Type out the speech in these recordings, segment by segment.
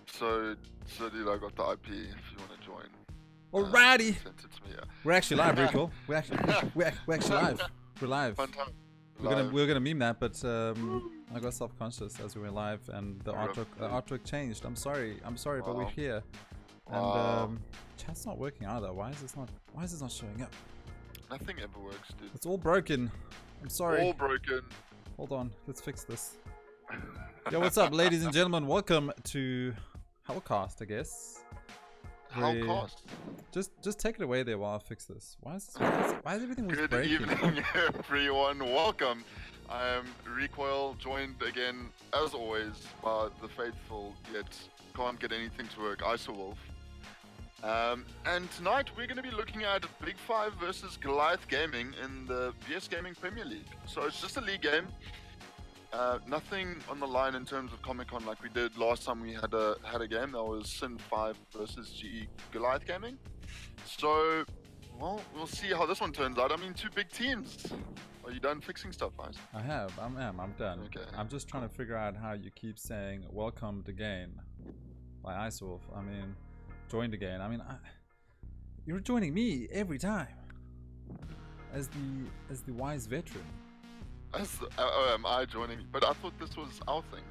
So dude, I got the IP if you want to join. Alrighty. Sent it to me, yeah. We're actually live, Rico. We're actually live. We're live. Fun time. We're gonna meme that, but I got self-conscious as we were live, and the artwork changed. I'm sorry, but we're here. And chat's not working either. Why is this not showing up? Nothing ever works, dude. It's all broken. I'm sorry. All broken. Hold on, let's fix this. Yo, what's up, ladies and gentlemen? Welcome to Hellcast, I guess. Hellcast? Just take it away there while I fix this. Why is everything breaking? Good evening, everyone. Welcome. I am Recoil, joined again, as always, by the faithful yet can't get anything to work, Isolwolf. And tonight we're going to be looking at Big 5 versus Goliath Gaming in the VS Gaming Premier League. So it's just a league game. Nothing on the line in terms of Comic-Con like we did last time we had a game. That was Sin 5 versus GE Goliath Gaming. So, well, we'll see how this one turns out. I mean, two big teams. Are you done fixing stuff, guys? I have. I'm done. Okay. I'm just trying to figure out how you keep saying "welcomed again" by Isolwolf. I mean, joined again. I mean, you're joining me every time as the wise veteran. Am I joining? But I thought this was our thing.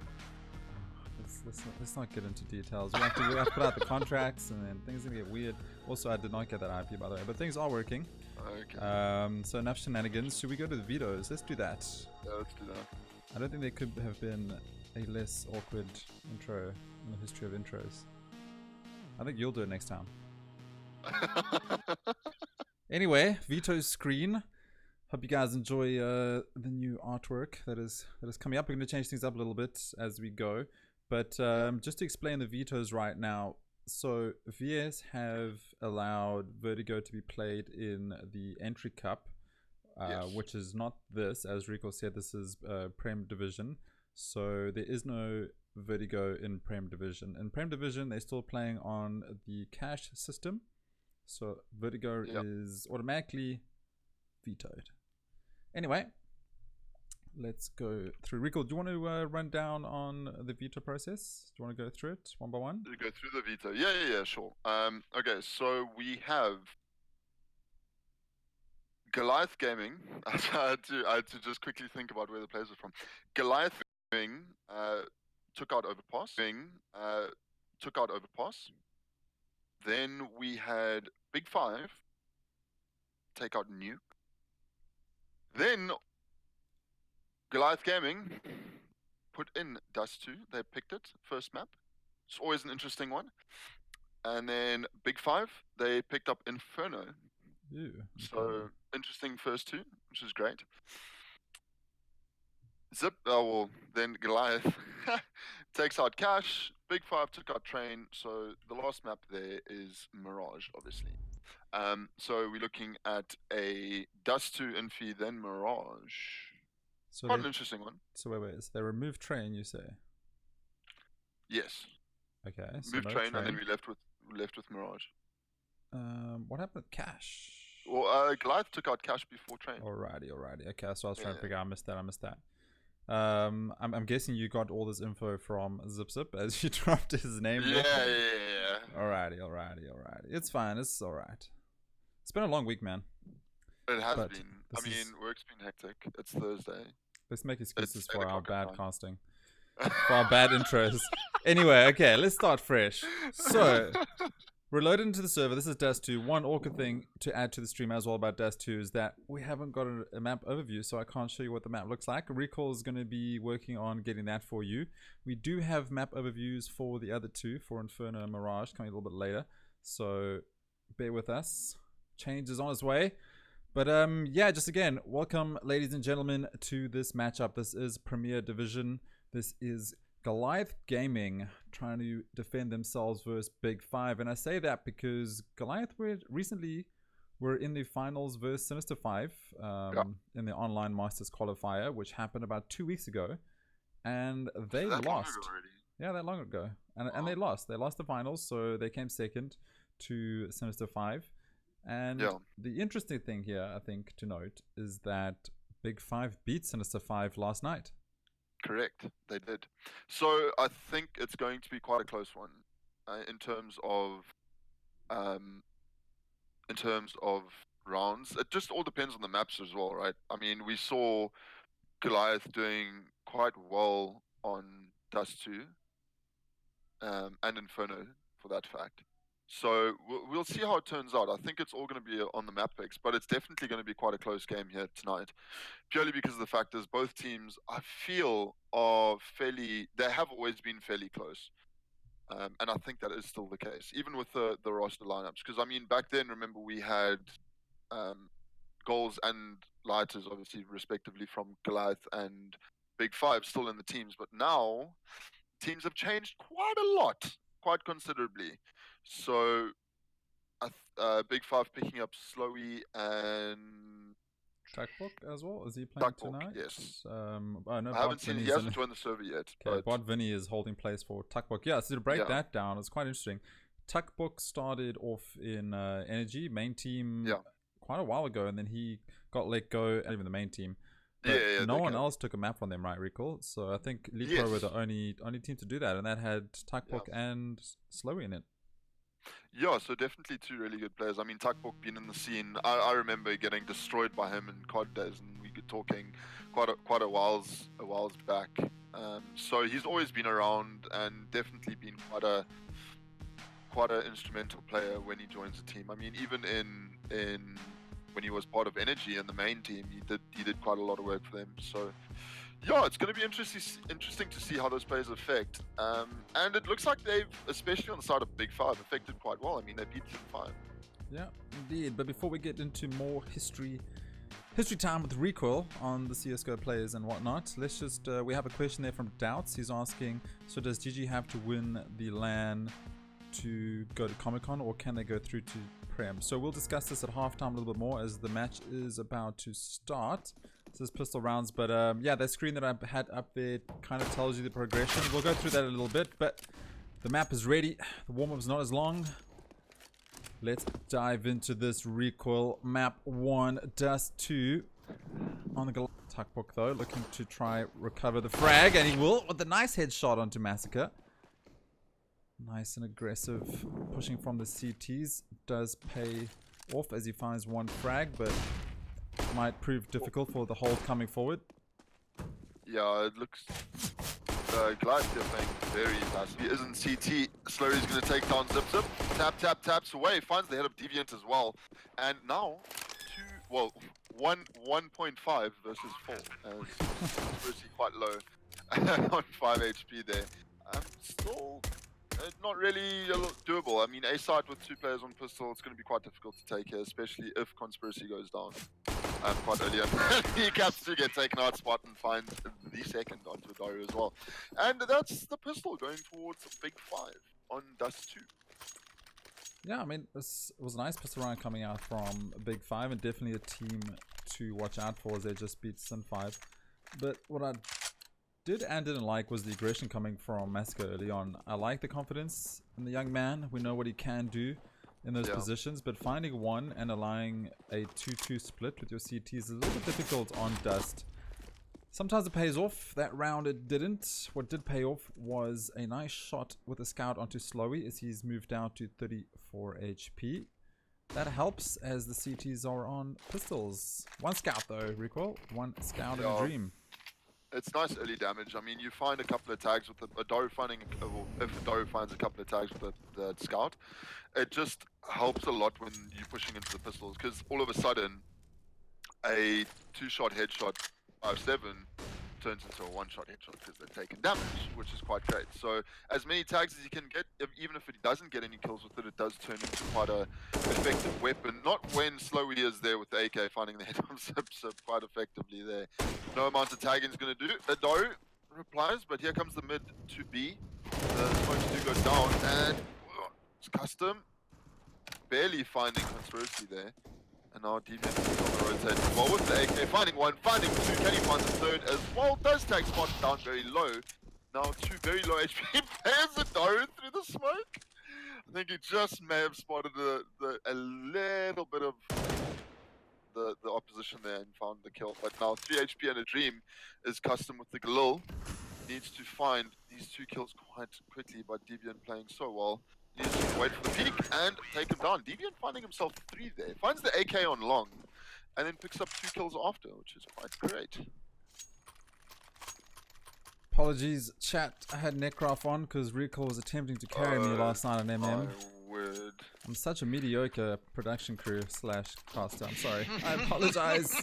Let's not get into details. We have to put out the contracts, and then things are gonna get weird. Also, I did not get that IP, by the way, but things are working. Okay. So enough shenanigans. Should we go to the vetoes? Let's do that. Yeah, let's do that. I don't think there could have been a less awkward intro in the history of intros. I think you'll do it next time. Anyway, veto screen. Hope you guys enjoy the new artwork that is coming up. We're going to change things up a little bit as we go. But just to explain the vetoes right now. So VS have allowed Vertigo to be played in the Entry Cup, which is not this. As Rico said, this is Prem Division. So there is no Vertigo in Prem Division. In Prem Division, they're still playing on the cash system. So Vertigo is automatically vetoed. Anyway, let's go through. Rico, do you want to run down on the veto process? Do you want to go through it one by one? Go through the veto. Yeah, sure. Okay, so we have Goliath Gaming. I had to just quickly think about where the players are from. Goliath Gaming took out Overpass. Then we had Big 5 take out Nuke. Then Goliath Gaming put in Dust 2. They picked it, first map. It's always an interesting one. And then Big 5, they picked up Inferno. Ew, okay. So interesting first two, which is great. Then Goliath takes out Cash. Big 5 took out Train. So the last map there is Mirage, obviously. So we're looking at a Dust 2 Infi, then Mirage. So quite an interesting one. So wait. So they removed Train, you say? Yes. Okay. So moved Train, and then we left with Mirage. What happened with Cash? Well, Goliath took out Cash before Train. Alrighty. Okay, so I was trying to figure out. I missed that. I'm guessing you got all this info from ZipZip as you dropped his name. Yeah. Alrighty. It's fine. It's alright. It's been a long week, man. It has been. I mean, work's been hectic. It's Thursday. Let's make excuses for our bad casting. For our bad intros. Anyway, okay, let's start fresh. So, we're loaded into the server. This is Dust 2. One awkward thing to add to the stream as well about Dust 2 is that we haven't got a map overview, so I can't show you what the map looks like. Recall is going to be working on getting that for you. We do have map overviews for the other two, for Inferno and Mirage, coming a little bit later. So, bear with us. Change is on its way. But yeah, just again, welcome, ladies and gentlemen, to this matchup. This is Premier Division. This is Goliath Gaming trying to defend themselves versus Big 5. And I say that because Goliath recently were in the finals versus Sinister 5 in the online Masters qualifier, which happened about 2 weeks ago. And they lost. Yeah, that long ago. And they lost. They lost the finals, so they came second to Sinister 5. And the interesting thing here, I think, to note is that Big 5 beat Sinister 5 last night. Correct, they did. So I think it's going to be quite a close one in terms of um, rounds. It just all depends on the maps as well, right? I mean, we saw Goliath doing quite well on Dust 2 and Inferno for that fact. So we'll see how it turns out. I think it's all going to be on the map picks, but it's definitely going to be quite a close game here tonight, purely because of the fact is both teams, I feel, they have always been fairly close. And I think that is still the case, even with the roster lineups. Because, I mean, back then, remember, we had goals and lighters, obviously, respectively, from Goliath and Big Five still in the teams. But now, teams have changed quite a lot, quite considerably. So, Big Five picking up Slowy and Tuckbook as well? Is he playing tonight? Yes. No, I haven't seen. He hasn't joined the server yet. Okay, Bot Vinny is holding place for Tuckbook. Yeah, so to break that down, it's quite interesting. Tuckbook started off in Energy main team quite a while ago, and then he got let go. Even the main team. But no one else took a map from them, right? Recall. So I think Lipo were the only team to do that, and that had Tuckbook and Slowy in it. Yeah, so definitely two really good players. I mean, Tuckbook being in the scene, I remember getting destroyed by him in COD days, and we were talking quite a whiles back. So he's always been around and definitely been quite a instrumental player when he joins the team. I mean, even in when he was part of Energy and the main team, he did quite a lot of work for them. So yeah, it's going to be interesting to see how those players affect. And it looks like they've, especially on the side of Big Five, affected quite well. I mean, they beat Team 5. Yeah, indeed. But before we get into more history time with Recoil on the CSGO players and whatnot, let's just, we have a question there from Doubts. He's asking, so does GG have to win the LAN to go to Comic-Con, or can they go through to Prem? So we'll discuss this at halftime a little bit more as the match is about to start. This is pistol rounds, but yeah, that screen that I had up there kind of tells you the progression. We'll go through that a little bit, but the map is ready. The warm-up's not as long. Let's dive into this Recoil map 1, Dust 2 on the Tuckbook though, looking to try recover the frag, and he will with a nice headshot onto Massacre. Nice and aggressive pushing from the CTs does pay off as he finds one frag, but might prove difficult for the hold coming forward. Yeah, it looks Goliath here playing very fast. He isn't CT. Slurry's going to take down Zip. Taps away. Finds the head of Deviant as well. And now, 1.5 versus 4. It's quite low on 5 HP there. Still not really doable. I mean, A side with 2 players on pistol, it's going to be quite difficult to take here, especially if Conspiracy goes down quite early. He caps to get taken out spot and finds the second onto Daru as well. And that's the pistol going towards Big 5 on Dust 2. Yeah, I mean, this was a nice pistol round coming out from Big 5, and definitely a team to watch out for as they just beat Sin 5. But what I did and didn't like was the aggression coming from Massacre early on. I like the confidence in the young man. We know what he can do in those positions, but finding one and allowing a 2-2 split with your CT is a little bit difficult on Dust. Sometimes it pays off. That round it didn't. What did pay off was a nice shot with a scout onto Slowy as he's moved down to 34 HP. That helps as the CTs are on pistols. One scout though, Recoil. One scout in a dream. It's nice early damage. I mean, you find a couple of tags with a Daru finding, if a Daru finds a couple of tags with the scout, it just helps a lot when you're pushing into the pistols, because all of a sudden, a 2-shot headshot 5-7 turns into a 1-shot headshot because they're taking damage, which is quite great. So as many tags as you can get, even if it doesn't get any kills with it, it does turn into quite a effective weapon. Not when Slowy is there with the AK finding the head on Zip quite effectively there. No amount of tagging is going to do. Daru replies, but here comes the mid to B. The smoke do go down, and it's Custom barely finding Conspiracy there. And now Deviant is on the rotate. Well, with the AK, finding one, finding 2, can he find the third as well? Does take spot down very low. Now 2 very low HP players a Daru through the smoke. I think he just may have spotted a little bit of the opposition position there and found the kill. But now 3 HP and a dream is custom with the Galil. Needs to find these 2 kills quite quickly, but Deviant playing so well. Needs to wait for the peak and take him down. Deviant finding himself 3 there. Finds the AK on long and then picks up 2 kills after, which is quite great. Apologies, chat. I had Necroft on because Recoil was attempting to carry me last night on MM. My word. I'm such a mediocre production crew / caster. I'm sorry. I apologize.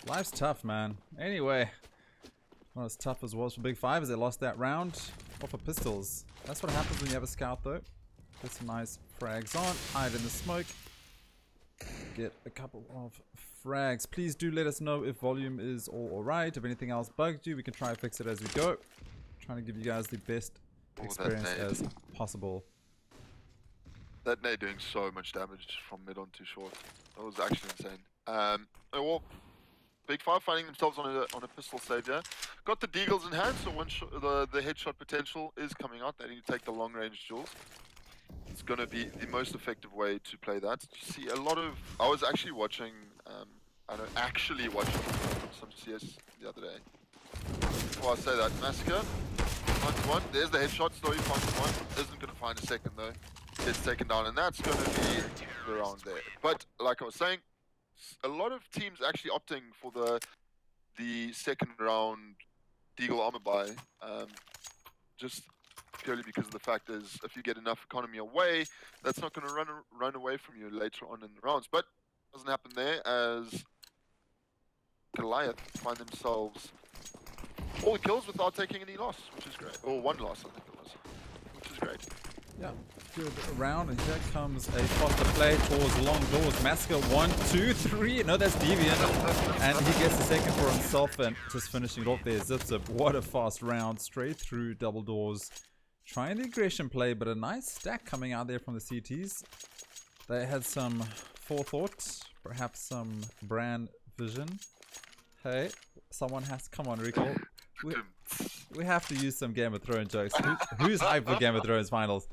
Life's tough, man. Anyway, not as tough as it was for Big Five as they lost that round off of pistols. That's what happens when you have a scout, though. Get some nice frags on. Hide in the smoke. Get a couple of frags. Please do let us know if volume is all alright. If anything else bugged you, we can try and fix it as we go. Trying to give you guys the best experience as possible. That nade doing so much damage from mid on too short. That was actually insane. Well, Big Five finding themselves on a pistol savior. Got the deagles in hand, so the headshot potential is coming out. They need to take the long range duels. It's going to be the most effective way to play that. You see a lot of... I was actually watching... some CS the other day. Before I say that, Massacre finds one. There's the headshot. Slowly finds one. Isn't going to find a second though. Gets taken down, and that's going to be the round there. But like I was saying, a lot of teams actually opting for the second round Deagle armor buy. Just purely because of the fact is, if you get enough economy away, that's not going to run away from you later on in the rounds. But it doesn't happen there, as Goliath find themselves all the kills without taking any loss, which is great. Or 1 loss, I think it was, which is great. Yeah, good round, and here comes a faster play towards long doors. Massacre 1, 2, 3. No, that's Deviant, and he gets the second for himself, and just finishing it off there. Zip zip. What a fast round, straight through double doors. Trying the aggression play, but a nice stack coming out there from the CTs. They had some forethought, perhaps some brand vision. Hey, someone has... Come on, Recall. We have to use some Game of Thrones jokes. Who's hyped for Game of Thrones finals?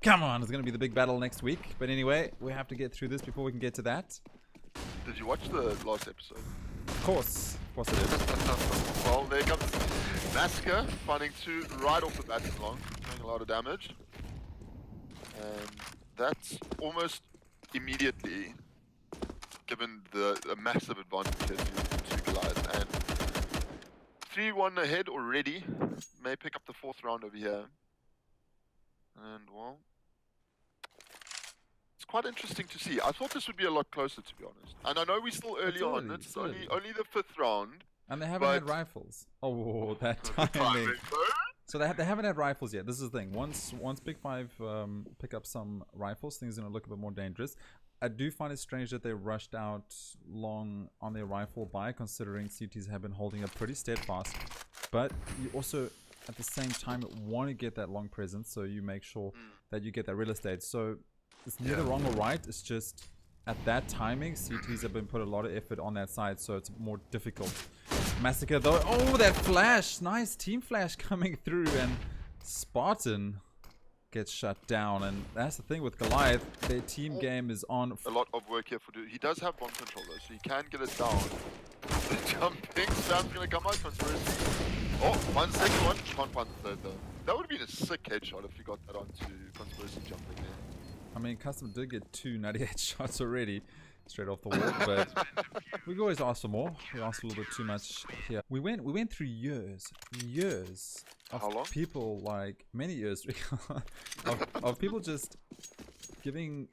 Come on, it's going to be the big battle next week. But anyway, we have to get through this before we can get to that. Did you watch the last episode? Of course it is. Well, there comes Massacre, finding 2 right off the bat in long, doing a lot of damage. And that's almost immediately given a massive advantage to Goliath. And 3-1 ahead already. May pick up the 4th round over here. And, well, it's quite interesting to see. I thought this would be a lot closer, to be honest. And I know we're still early on. It's only the 5th round. And they haven't had rifles. Oh, that timing. So they haven't had rifles yet. This is the thing. Once Big Five pick up some rifles, things are going to look a bit more dangerous. I do find it strange that they rushed out long on their rifle buy, considering CTs have been holding up pretty steadfast. But you also, at the same time, want to get that long presence, so you make sure that you get that real estate. So it's neither wrong or right. It's just at that timing, CTs have been put a lot of effort on that side, so it's more difficult. Massacre though. Oh, that flash! Nice team flash coming through, and Spartan gets shut down. And that's the thing with Goliath, their team game is on. A lot of work here for Dude. He does have bomb control though, so he can get it down. The jumping sound's gonna come out. Conspiracy. Oh, 1 second one. Can't find the 3rd though. That would have been a sick headshot if he got that onto Conspiracy jumping there. I mean, Custom did get 2 98 shots already, straight off the wall, but we can always ask for more. We asked a little bit too much here. We went through years of people, like many years of people just giving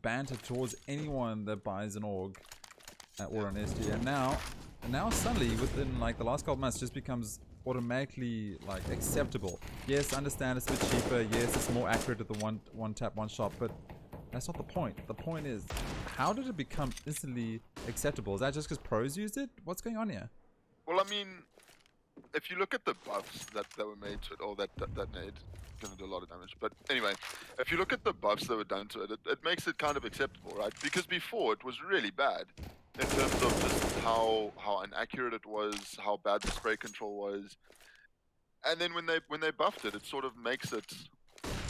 banter towards anyone that buys an AUG or an SD, and now suddenly within like the last couple months just becomes automatically like acceptable. Yes, I understand it's a bit cheaper. Yes, it's more accurate at the one tap one shot, but that's not the point. The point is, how did it become instantly acceptable? Is that just because pros used it? What's going on here? Well, I mean, if you look at the buffs that were made to it, or that nade gonna do a lot of damage. But anyway, if you look at the buffs that were done to it, it makes it kind of acceptable, right? Because before it was really bad in terms of just how inaccurate it was, how bad the spray control was. And then when they buffed it, it sort of makes it,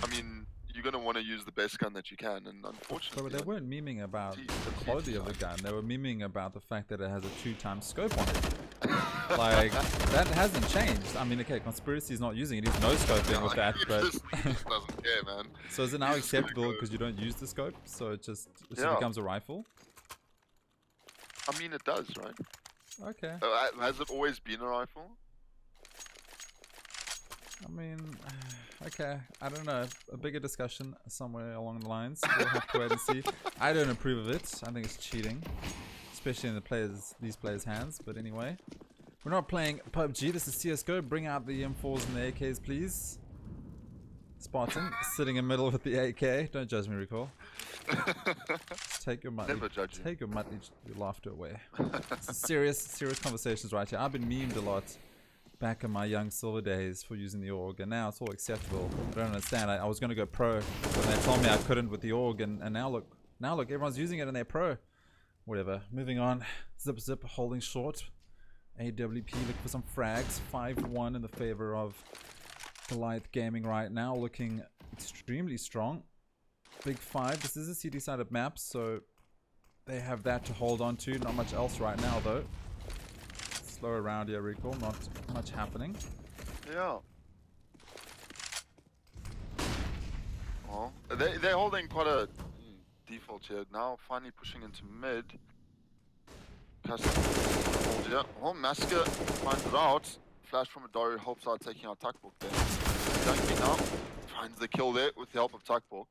I mean, you're gonna want to use the best gun that you can, and unfortunately, But they weren't memeing about the the quality of the side. gun. They were memeing about the fact that it has a 2x scope on it. Like, that hasn't changed. I mean, okay, Conspiracy's not using it. He's no scoping with that, but he just doesn't care, man. so is it now He's just gonna acceptable go- because you don't use the scope? So it just Yeah. becomes a rifle? I mean, it does, right? Okay. Has it always been a rifle? I mean, okay. I don't know. A bigger discussion somewhere along the lines. We'll have to wait and see. I don't approve of it. I think it's cheating, especially in these players' hands. But anyway, we're not playing PUBG. This is CSGO. Bring out the M4s and the AKs, please. Spartan sitting in the middle with the AK. Don't judge me, Recall. Just take your money. Never judge you. Take your laughter away. This is serious conversations right here. I've been memed a lot back in my young silver days for using the AUG, and now it's all acceptable. I don't understand. I was going to go pro, but they told me I couldn't with the AUG, and now look, everyone's using it and they're pro. Whatever. Moving on. Zip holding short. AWP looking for some frags. 5-1 in the favor of Goliath Gaming right now, looking extremely strong. Big 5. This is a CD-sided map, so they have that to hold on to. Not much else right now, though. Slow around here, Recall. Not much happening. Yeah. Well, they're holding quite a default here now. Finally pushing into mid. Custom hold here. Well, Massacre finds it out. Flash from Adoro helps out taking out Tuckbook there. Dunky now finds the kill there with the help of Tuckbook.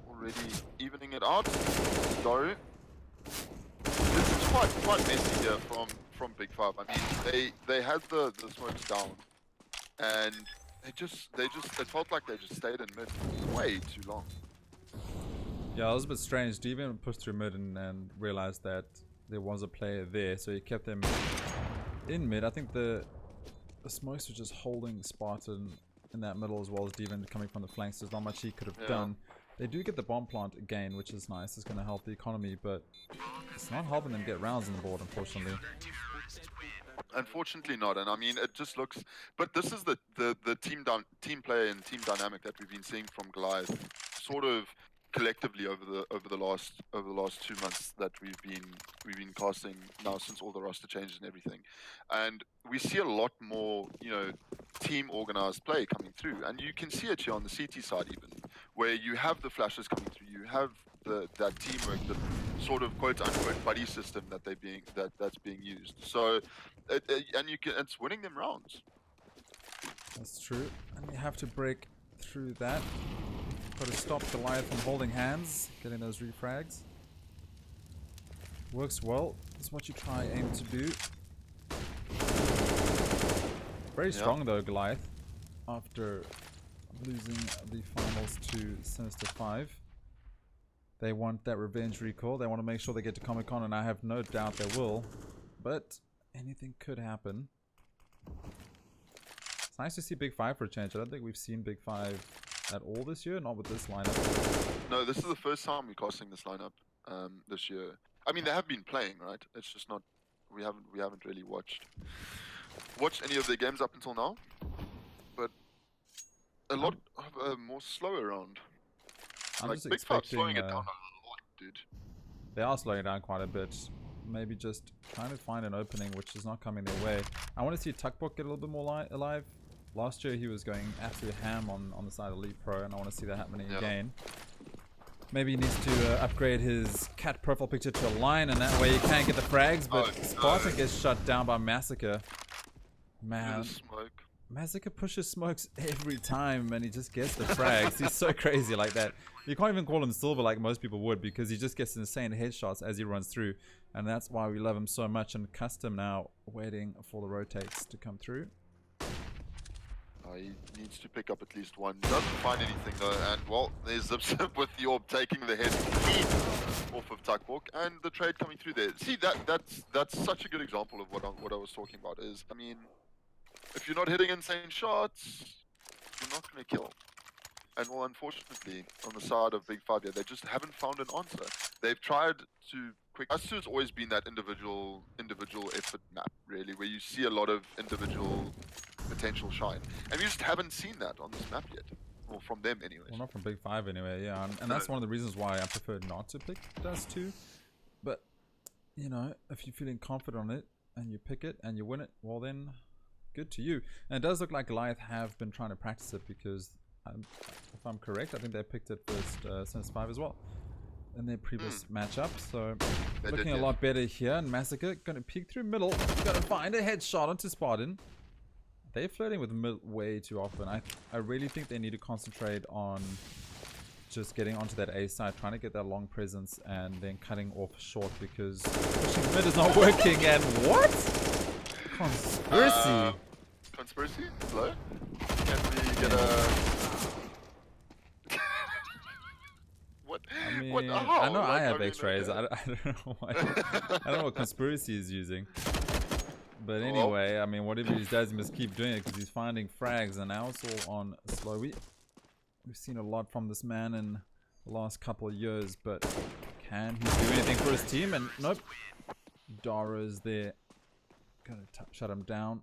Already evening it out. Adoro. This is quite messy here from Big 5. I mean, they had the smokes down, and it felt like they just stayed in mid for way too long. Yeah, it was a bit strange. Deviant pushed through mid and realized that there was a player there, so he kept them in mid. I think the smokes were just holding Spartan in that middle as well as Deviant coming from the flanks. There's not much he could have done. They do get the bomb plant again, which is nice. It's going to help the economy, but it's not helping them get rounds on the board, unfortunately. Unfortunately not, and I mean it just looks. But this is the team play and team dynamic that we've been seeing from Goliath, sort of collectively over the last 2 months that we've been casting now since all the roster changes and everything, and we see a lot more team organized play coming through, and you can see it here on the CT side even, where you have the flashes coming through, you have that teamwork, the sort of quote unquote buddy system that's being used. So it's winning them rounds. That's true, and you have to break through that. Got to stop Goliath from holding hands, getting those refrags. Works well. That's what you aim to do. Very strong though, Goliath, after losing the finals to Sinister 5. They want that revenge recall. They want to make sure they get to Comic-Con, and I have no doubt they will. But anything could happen. It's nice to see Big 5 for a change. I don't think we've seen Big 5 at all this year, not with this lineup. No, this is the first time we're casting this lineup this year. I mean, they have been playing, right? It's just not. We haven't really watched any of their games up until now. But a lot more slow around. I'm like just Big 5 expecting, slowing it down a lot, dude. They are slowing it down quite a bit. Maybe just trying to find an opening, which is not coming their way. I want to see Tuckbook get a little bit more alive. Last year he was going absolute ham on the side of Elite Pro, and I want to see that happening again. Maybe he needs to upgrade his cat profile picture to a line, and that way he can't get the frags, but Spartan gets shut down by Massacre. Man, Massacre pushes smokes every time, and he just gets the frags. He's so crazy like that. You can't even call him silver like most people would, because he just gets insane headshots as he runs through, and that's why we love him so much. And Custom now waiting for the rotates to come through. He needs to pick up at least one. Doesn't find anything though, and well, there's Zip with the orb taking the head off of Tuckbook, and the trade coming through there. See, that's such a good example of what I was talking about. Is, I mean, if you're not hitting insane shots, you're not going to kill. And well, unfortunately, on the side of Big 5 here, they just haven't found an answer. They've tried to Us2's always been that individual effort map, really, where you see a lot of individual potential shine. And we just haven't seen that on this map yet. Well, from them anyways. Well, not from Big 5 anyway, yeah. And that's one of the reasons why I prefer not to pick Dust 2. But, you know, if you're feeling confident on it, and you pick it, and you win it, well then, good to you. And it does look like Goliath have been trying to practice it, because, if I'm correct, I think they picked it first since 5 as well. In their previous matchup, so looking a lot better here. And Massacre gonna peek through middle, gonna find a headshot onto Spartan. They're flirting with mid way too often. I really think they need to concentrate on just getting onto that A side, trying to get that long presence, and then cutting off short, because pushing mid is not working. And what? Conspiracy. Conspiracy? Hello? Can we get a... I mean, what? I know I have X-rays. I don't know what I don't know what Conspiracy is using. But anyway, I mean, whatever he does, he must keep doing it, because he's finding frags, and now it's all on Slowy. We've seen a lot from this man in the last couple of years, but can he do anything for his team? And nope, Dara's there, gonna shut him down.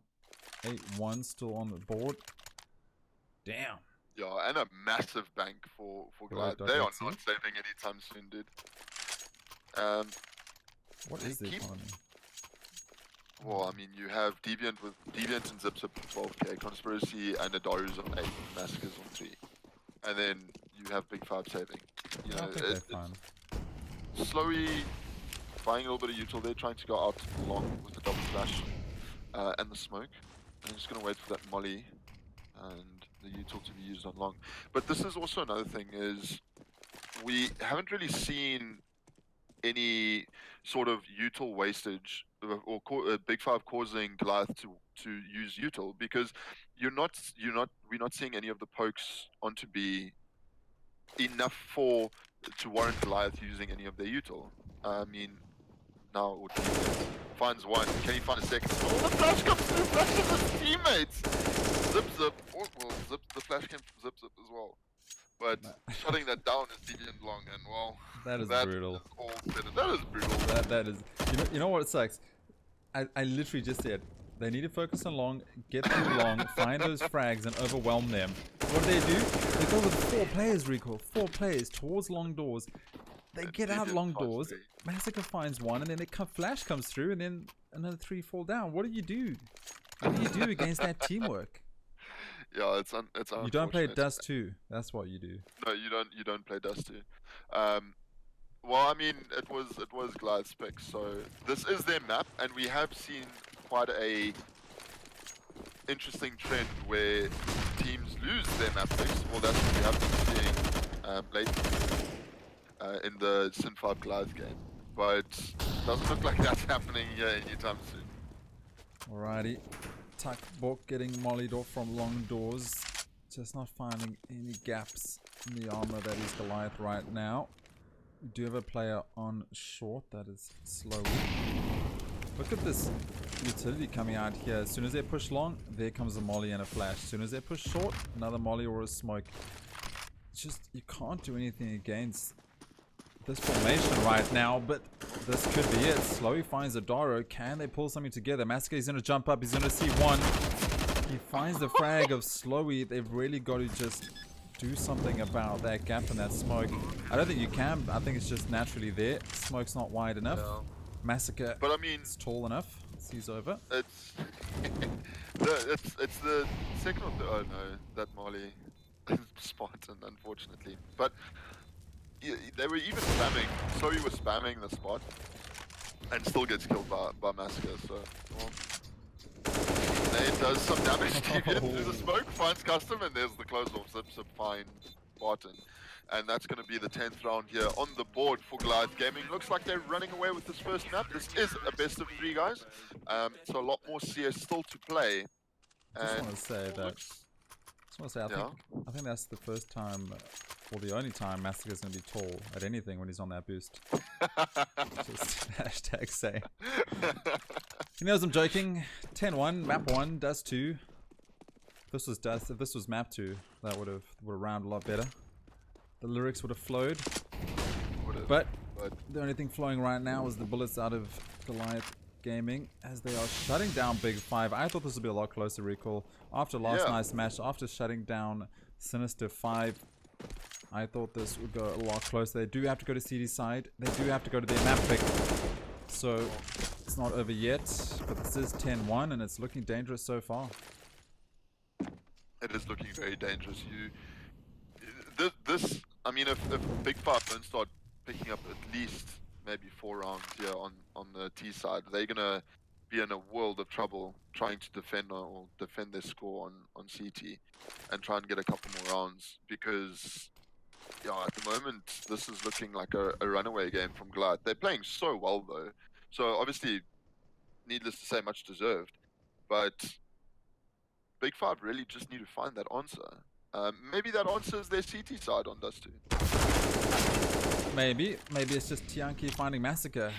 8-1 still on the board. Damn. Yeah, and a massive bank for Goliath. They are not saving anytime soon, dude. What is the economy? Well, I mean, you have Deviant and Zips up 12k, Conspiracy and Adaru's on 8, Massacres on 3. And then you have Big 5 saving. You know, they're fine. Slowly buying a little bit of util there, trying to go out long with the double flash and the smoke. I'm just going to wait for that molly and the util to be used on long. But this is also another thing, is we haven't really seen any sort of util wastage or Big 5 causing Goliath to use util, because we're not seeing any of the pokes onto B enough to warrant Goliath using any of their util. I mean, now finds one. Can he find a second? Oh, the flash comes through. Flash of his teammates. Zip. Oh, well, the flash came from Zip as well. But shutting that down is Deviant long, and well, that is brutal. That is brutal. That is. You know what sucks? I literally just said they need to focus on long, get through long, find those frags, and overwhelm them. What do? They go with 4 players, Recoil. 4 players towards long doors. They get out long doors. Massacre finds one, and then flash comes through, and then another 3 fall down. What do you do? What do you do against that teamwork? Yeah, it's you don't play Dust 2. That's what you do. No, you don't play Dust 2. Well, I mean, it was Goliath's pick, so this is their map, and we have seen quite a interesting trend where teams lose their map picks. Well, that's what we have been seeing lately in the Sin 5 Goliath game, but doesn't look like that's happening here anytime soon. Alrighty. Tuckbook getting mollied off from long doors. Just not finding any gaps in the armor that is Goliath right now. We do have a player on short that is Slowy. Look at this utility coming out here. As soon as they push long, there comes a molly and a flash. As soon as they push short, another molly or a smoke. It's just, you can't do anything against this formation right now, but this could be it. Slowy finds a Daro. Can they pull something together? Massacre is going to jump up. He's going to see one. He finds the frag of Slowy. They've really got to just do something about that gap and that smoke. I don't think you can. I think it's just naturally there. Smoke's not wide enough. No. Massacre, but I mean, it's tall enough. Sees over. It's it's the second or third. Oh no, that molly Spartan, unfortunately. But they were even spamming. Slowy was spamming the spot, and still gets killed by Massacre. So, well, it does some damage to Deviant through the smoke, finds custom, and there's the close off. Zip finds Spartan. And that's going to be the 10th round here on the board for Goliath Gaming. Looks like they're running away with this first map. This is a best of 3, guys. So a lot more CS still to play. I just want to say that. I think that's the first time, or the only time, Massacre's going to be tall at anything when he's on that boost. Just hashtag say. He knows I'm joking. 10-1, map 1, Dust 2. If this was map 2, that would have round a lot better. The lyrics would have flowed, but the only thing flowing right now is the bullets out of Goliath Gaming as they are shutting down Big 5. I thought this would be a lot closer, Recall. After last night's match, after shutting down Sinister 5, I thought this would go a lot closer. They do have to go to CD side. They do have to go to their map pick. So it's not over yet, but this is 10-1 and it's looking dangerous so far. It is looking very dangerous. I mean, if Big 5 don't start picking up at least maybe 4 rounds here on the T side, they're gonna be in a world of trouble trying to defend their score on CT and try and get a couple more rounds, because at the moment this is looking like a runaway game from Goliath. They're playing so well though, so obviously needless to say much deserved, but Big 5 really just need to find that answer. Maybe that answer is their CT side on Dust 2. Maybe it's just Tianki finding Massacre.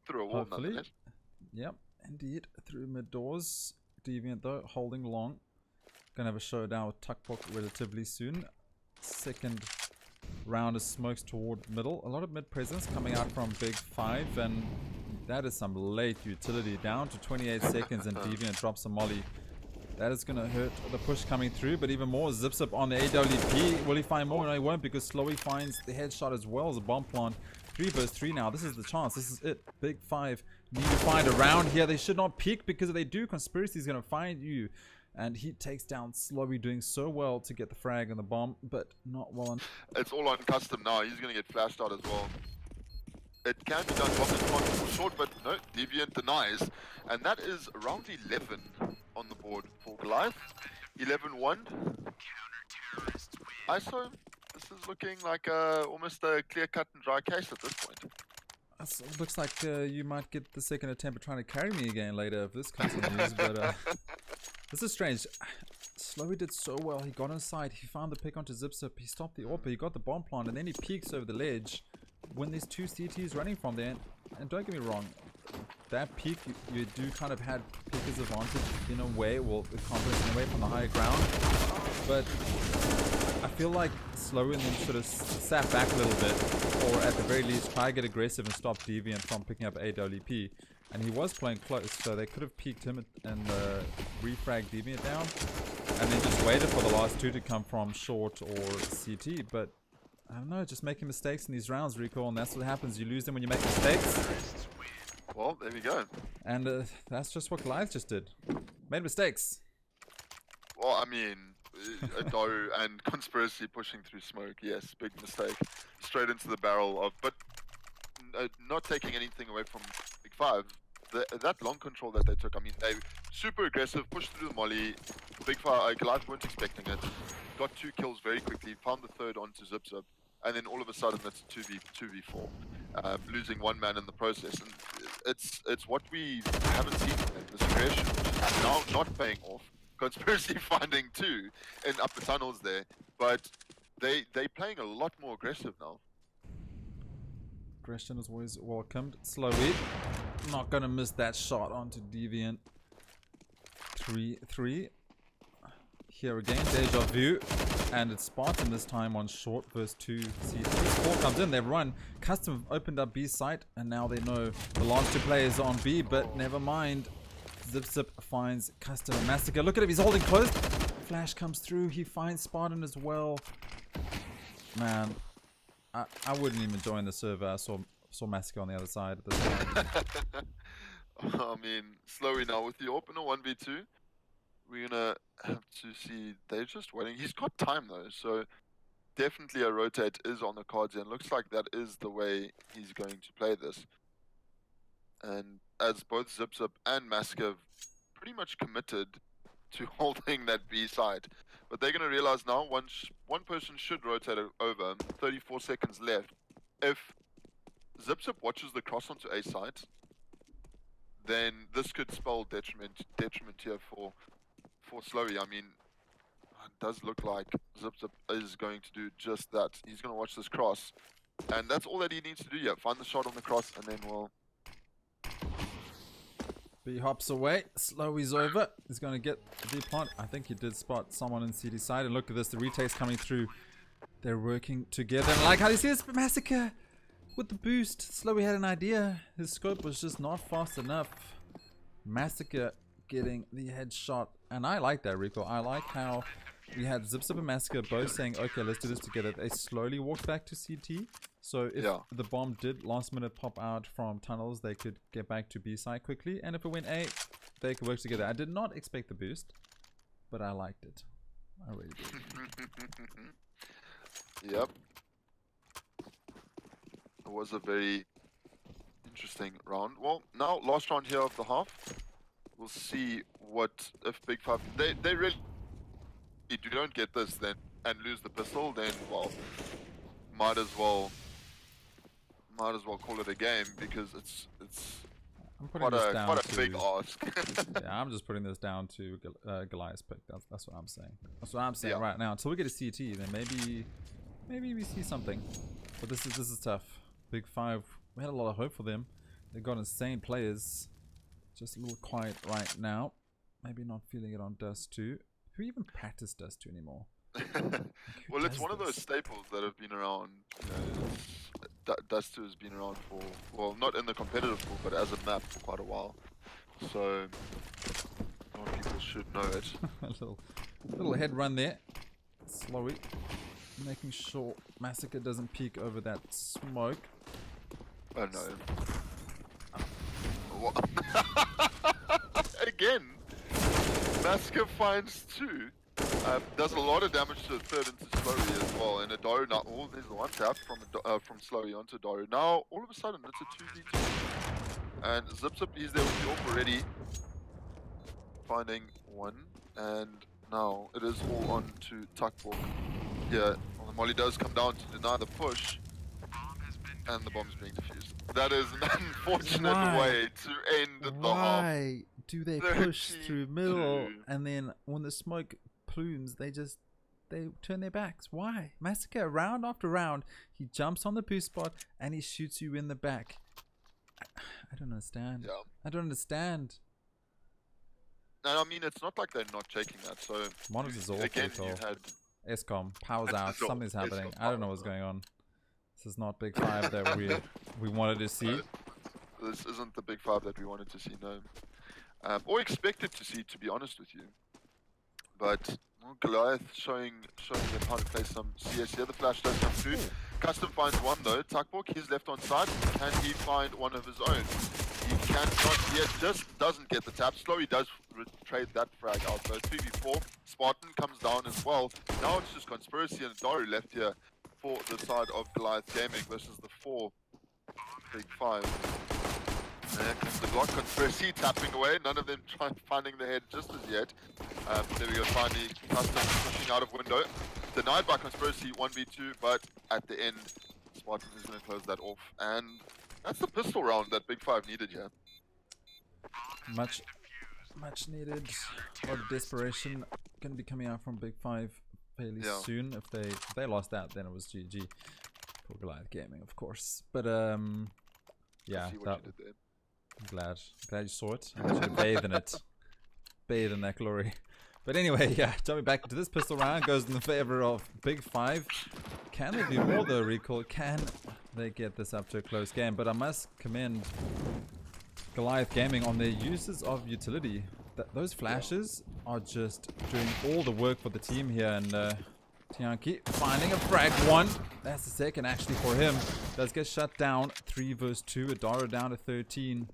Through a wall, hopefully. Yep, indeed. Through mid doors. Deviant though, holding long. Gonna have a showdown with Tuckbook relatively soon. Second round is smokes toward middle. A lot of mid presence coming out from Big 5, and that is some late utility. Down to 28 seconds and Deviant drops a molly. That is going to hurt the push coming through, but even more zips up on the AWP. Will he find more? No, he won't, because Slowy finds the headshot as well as a bomb plant. 3 versus 3 now. This is the chance. This is it. Big 5 need to find a round here. They should not peek, because if they do, Conspiracy is going to find you. And he takes down Slowy, doing so well to get the frag and the bomb, but not well enough. It's all on custom now. He's going to get flashed out as well. It can be done for short, but no, Deviant denies. And that is round 11 on the board for Goliath. 11-1. ISO, this is looking like almost a clear-cut and dry case at this point. It looks like you might get the second attempt at trying to carry me again later if this continues, but this is strange. Slowy did so well. He got inside, he found the pick onto Zipzip, he stopped the AWP, he got the bomb plant, and then he peeks over the ledge when there's 2 CTs running from there. And don't get me wrong, that peak, you do kind of had Picker's advantage in a way, well, with confidence in a way from the higher ground, but I feel like Slowy and them should have sat back a little bit, or at the very least try to get aggressive and stop Deviant from picking up AWP. And he was playing close, so they could have peeked him and refragged Deviant down, and then just waited for the last 2 to come from short or CT. But I don't know, just making mistakes in these rounds, Recall, and that's what happens. You lose them when you make mistakes. Well, there we go. And that's just what Goliath just did. Made mistakes. Well, I mean, Doe and Conspiracy pushing through smoke, yes, big mistake. Straight into the barrel of, but not taking anything away from Big 5. That long control that they took, I mean, they super aggressive, pushed through the molly. Big 5, Goliath weren't expecting it. Got 2 kills very quickly, found the third onto Zip, and then all of a sudden it's 2v4, losing 1 man in the process. And it's what we haven't seen from them, this aggression, which is now not paying off. Conspiracy finding 2 in upper tunnels there, but they playing a lot more aggressive now. Aggression is always welcomed. Slowly, not gonna miss that shot onto Deviant. 3-3. Here again, deja vu, and it's Spartan this time on short versus 2 C3. 4 comes in, they've run. Custom opened up B site, and now they know the last 2 players are on B, but never mind. Zip finds Custom and Massacre. Look at him, he's holding close. Flash comes through, he finds Spartan as well. Man, I wouldn't even join the server. I saw Massacre on the other side at this point. I mean, Slowy now with the opener 1v2. We're gonna have to see. They're just waiting. He's got time though, so definitely a rotate is on the cards, and looks like that is the way he's going to play this. And as both Zip and Massacre have pretty much committed to holding that B side, but they're gonna realize now one person should rotate it over. 34 seconds left. If Zip watches the cross onto A side, then this could spell detriment here for Slowy. I mean, it does look like Zip is going to do just that. He's going to watch this cross, and that's all that he needs to do. Yeah, find the shot on the cross, and then we'll... B hops away. Slowy's over. He's going to get the plant. I think he did spot someone in CD side, and look at this. The retake's coming through. They're working together. And like how you see this Massacre with the boost, Slowy had an idea. His scope was just not fast enough. Massacre getting the headshot. And I like that, Rico. I like how we had Zip and Massacre both saying, okay, let's do this together. They slowly walked back to CT. So if the bomb did last minute pop out from tunnels, they could get back to B side quickly. And if it went A, they could work together. I did not expect the boost, but I liked it. I really did. Yep. It was a very interesting round. Well, now last round here of the half. We'll see what if Big Five they really, if you don't get this then and lose the pistol, then well might as well call it a game, because it's quite a big ask. Yeah, I'm just putting this down to Goliath's pick. That's what I'm saying. That's what I'm saying right now. Until we get a CT, then maybe we see something. But this is tough. Big Five, we had a lot of hope for them. They've got insane players. Just a little quiet right now. Maybe not feeling it on Dust 2. Who even practice Dust 2 anymore? Well, it's one of those staples that have been around. Dust 2 has been around for, well, not in the competitive pool, but as a map for quite a while. So, a lot of people should know it. a little head run there. Slowy. Making sure Massacre doesn't peek over that smoke. Oh no. Again, Massacre finds 2. Does a lot of damage to the third into Slurry as well. And Adaru now, oh, there's the one tap from Slurry onto Adaru. Now, all of a sudden, it's a 2v2. And Zip, he's there with the AWP already. Finding 1. And now, it is all on to Tuckborg. Yeah, well, the Molly does come down to deny the push. And the bomb's being defused. That is an unfortunate way to end the half. Why do they push through middle, and then when the smoke plumes, they turn their backs? Why? Massacre, round after round, he jumps on the boost spot and he shoots you in the back. I don't understand. Yeah. I don't understand. And I mean, it's not like they're not checking that. So Monitors awful. Again, you had ESCOM powers out. Something's happening. I don't know what's going on. This is not Big Five that we wanted to see. This isn't the Big Five that we wanted to see, no. Or expected to see, to be honest with you. But well, Goliath showing them how to play some CS here. The flash does come through. Custom finds 1 though. Tuckborg, he's left on side. Can he find one of his own? He cannot yet, just doesn't get the tap. Slowy does trade that frag out though. 3v4. Spartan comes down as well. Now it's just Conspiracy and Daru left here for the side of Goliath Gaming versus the 4 Big Five. There comes the block. Conspiracy tapping away. None of them finding the head just as yet. There we go. Finally, Custom pushing out of window. Denied by Conspiracy 1v2, but at the end, Spartan is going to close that off. And that's the pistol round that Big Five needed here. Much needed. A lot of desperation going to be coming out from Big Five fairly soon. If they lost that, then it was GG for Goliath Gaming, of course. But yeah, I'm glad you saw it. I want you to bathe in it, bathe in that glory. But anyway, yeah, jumping back into this pistol round goes in the favor of Big Five. Can they do more though, Recall? Can they get this up to a close game? But I must commend Goliath Gaming on their uses of utility. Those flashes are just doing all the work for the team here. And Tianki finding a frag 1. That's the second actually for him. Does get shut down. 3 versus 2. Adara down to 13.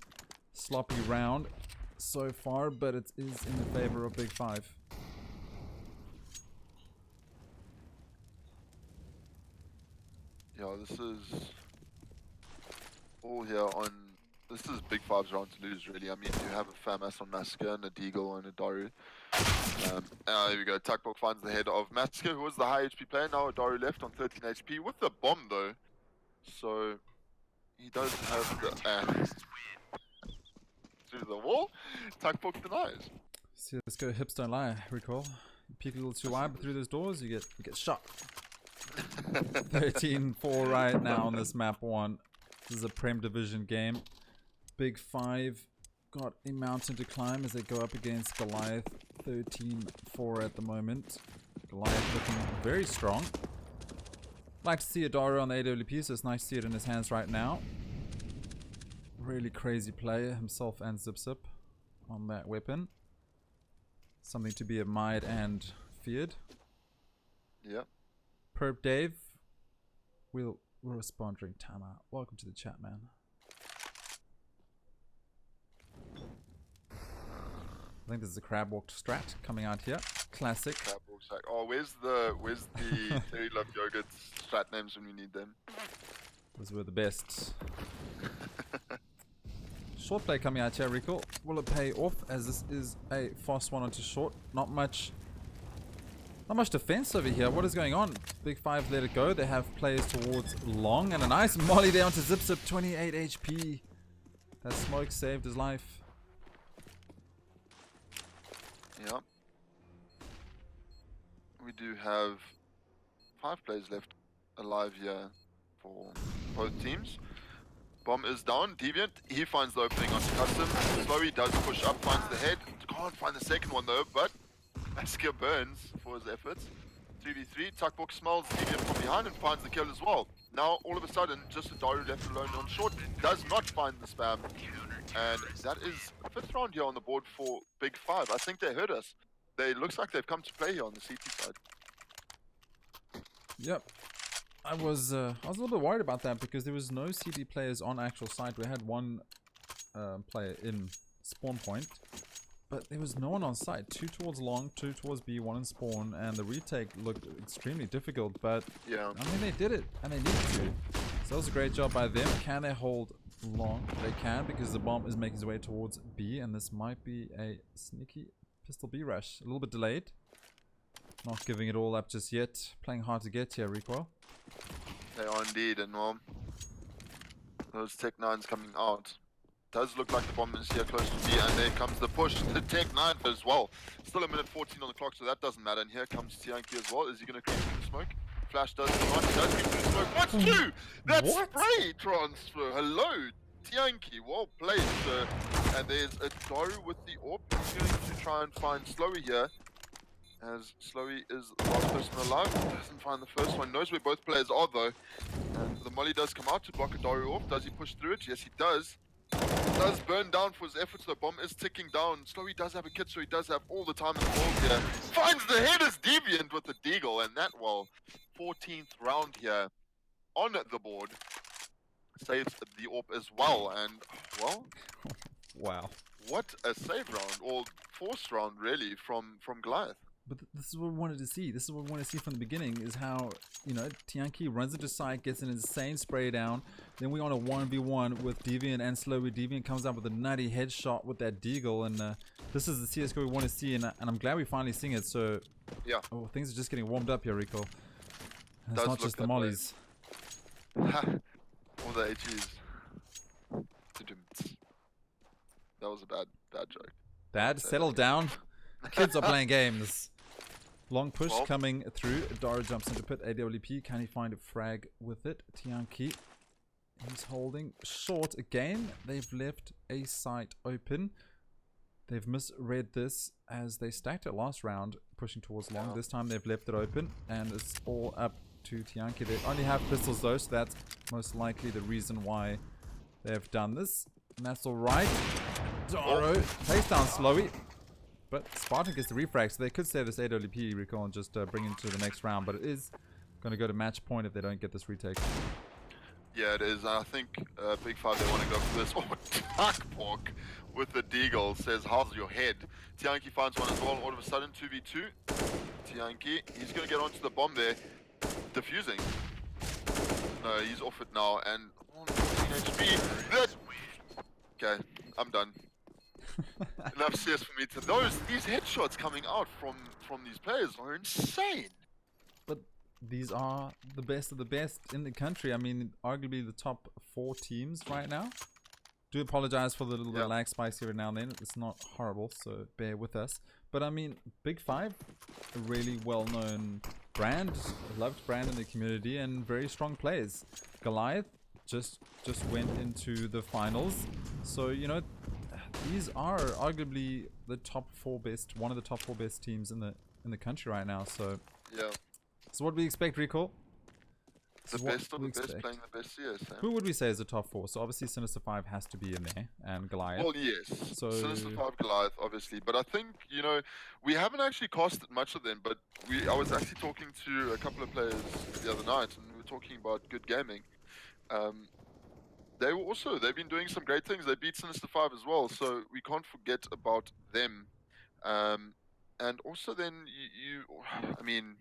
Sloppy round so far, but it is in the favor of Big Five. Yeah, this is all here on. This is Big Five's round to lose, really. I mean, you have a FAMAS on Massacre and a Deagle and a Daru. There we go. Tuckborg finds the head of Massacre, who was the high HP player. Now Daru left on 13 HP with the bomb, though. So he does have the through the wall. Tuckborg denies. CSGO hips don't lie. Recall. You peek a little too wide through those doors, you get shot. 13-4 right now on this map 1. This is a Prem Division game. Big Five got a mountain to climb as they go up against Goliath. 13-4 at the moment. Goliath looking very strong. Like to see a Daru on the AWP, so it's nice to see it in his hands right now. Really crazy player himself and ZipZip on that weapon. Something to be admired and feared. Yep. Perp Dave, we'll respond during timeout. Welcome to the chat, man. I think this is a crab walk strat coming out here. Classic. Crab walk strat. Oh, where's the Terry Love Yogurt strat names when we need them? Those were the best. Short play coming out here, Recall. Will it pay off as this is a fast one onto short? Not much defense over here. What is going on? Big Five let it go. They have players towards long and a nice molly there onto ZipZip. 28 HP. That smoke saved his life. Yep. We do have 5 players left alive here for both teams. Bomb is down. Deviant, he finds the opening onto Custom. Slowy does push up, finds the head. Can't find the second one though, but Massacre burns for his efforts. 3v3, Tuckbox smells Deviant from behind and finds the kill as well. Now, all of a sudden, just a Daru left alone on short, does not find the spam. And that is 5th round here on the board for Big Five. I think they heard us. Looks like they've come to play here on the CT side. Yep. I was a little bit worried about that because there was no CT players on actual site. We had one player in spawn point, but there was no one on site. 2 towards long, 2 towards B, 1 in spawn, and the retake looked extremely difficult, but yeah, I mean, they did it, and they needed to. So that was a great job by them. Can they hold long? They can, because the bomb is making its way towards B, and this might be a sneaky pistol B rush. A little bit delayed. Not giving it all up just yet. Playing hard to get here, Recoil. They are indeed, and well, those Tech 9s coming out. Does look like the bomb is here close to B, and there comes the push. The Tech 9 as well. Still a minute 14 on the clock, so that doesn't matter. And here comes Tianki as well. Is he going to creep through the smoke? Flash does come on. He does creep through the smoke. What's 2? That's spray transfer. Hello, Tianki. Well played, sir. And there's a Daru with the AWP. He's going to try and find Slowy here. As Slowy is the last person alive, doesn't find the first one, knows where both players are though. And the molly does come out to block a Daru off. Does he push through it? Yes, he does. Does burn down for his efforts. The bomb is ticking down. Slowy does have a kit, so he does have all the time in the world here. Finds the head as Deviant with the deagle, and that, well, 14th round here on the board. Saves the AWP as well, and, well... Wow. What a save round, or forced round really, from Goliath. But this is what we wanted to see. This is what we want to see from the beginning, is how, you know, Tianki runs into site, gets an insane spray down. Then we on a 1v1 with Deviant and Slowy. Deviant comes out with a nutty headshot with that deagle, and this is the CSGO we want to see, and I'm glad we're finally seeing it. So, yeah. Oh, things are just getting warmed up here, Rico. And it's not just the mollies. All the HEs. That was a bad joke. Dad, settle down. Kids are playing games. Long push coming through. Daru jumps into pit. AWP. Can he find a frag with it? Tianki. He's holding short again. They've left a site open. They've misread this as they stacked it last round, pushing towards long. This time they've left it open, and it's all up to Tianki. They only have pistols though, so that's most likely the reason why they've done this. And that's alright. Daru takes down Slowy. But Spartan gets the refrag, so they could save this AWP recall and just bring it to the next round. But it is going to go to match point if they don't get this retake. Yeah, it is. I think Big Five, they want to go for this. Oh, Tuckbox with the deagle says, how's your head? Tianki finds one as well. All of a sudden, 2v2. Tianki, he's going to get onto the bomb there. Diffusing. No, he's off it now. And 14 HP. Okay, I'm done. Enough CS for me to these headshots coming out from these players are insane. But these are the best of the best in the country. I mean, arguably the top 4 teams right now. Do apologize for the little bit of lag spikes every now and then. It's not horrible, so bear with us. But I mean, Big Five, a really well-known brand, a loved brand in the community, and very strong players. Goliath just went into the finals, so you know. These are arguably the top 4 best, one of the top 4 best teams in the country right now. So yeah. So what do we expect, Recall? The best of the best playing the best CS. Who would we say is the top 4? So obviously Sinister 5 has to be in there, and Goliath. Well, yes. So Sinister 5, Goliath, obviously. But I think, you know, we haven't actually casted much of them, but I was actually talking to a couple of players the other night, and we were talking about Good Gaming. They've been doing some great things. They beat Sinister 5 as well, so we can't forget about them. And also then, I mean,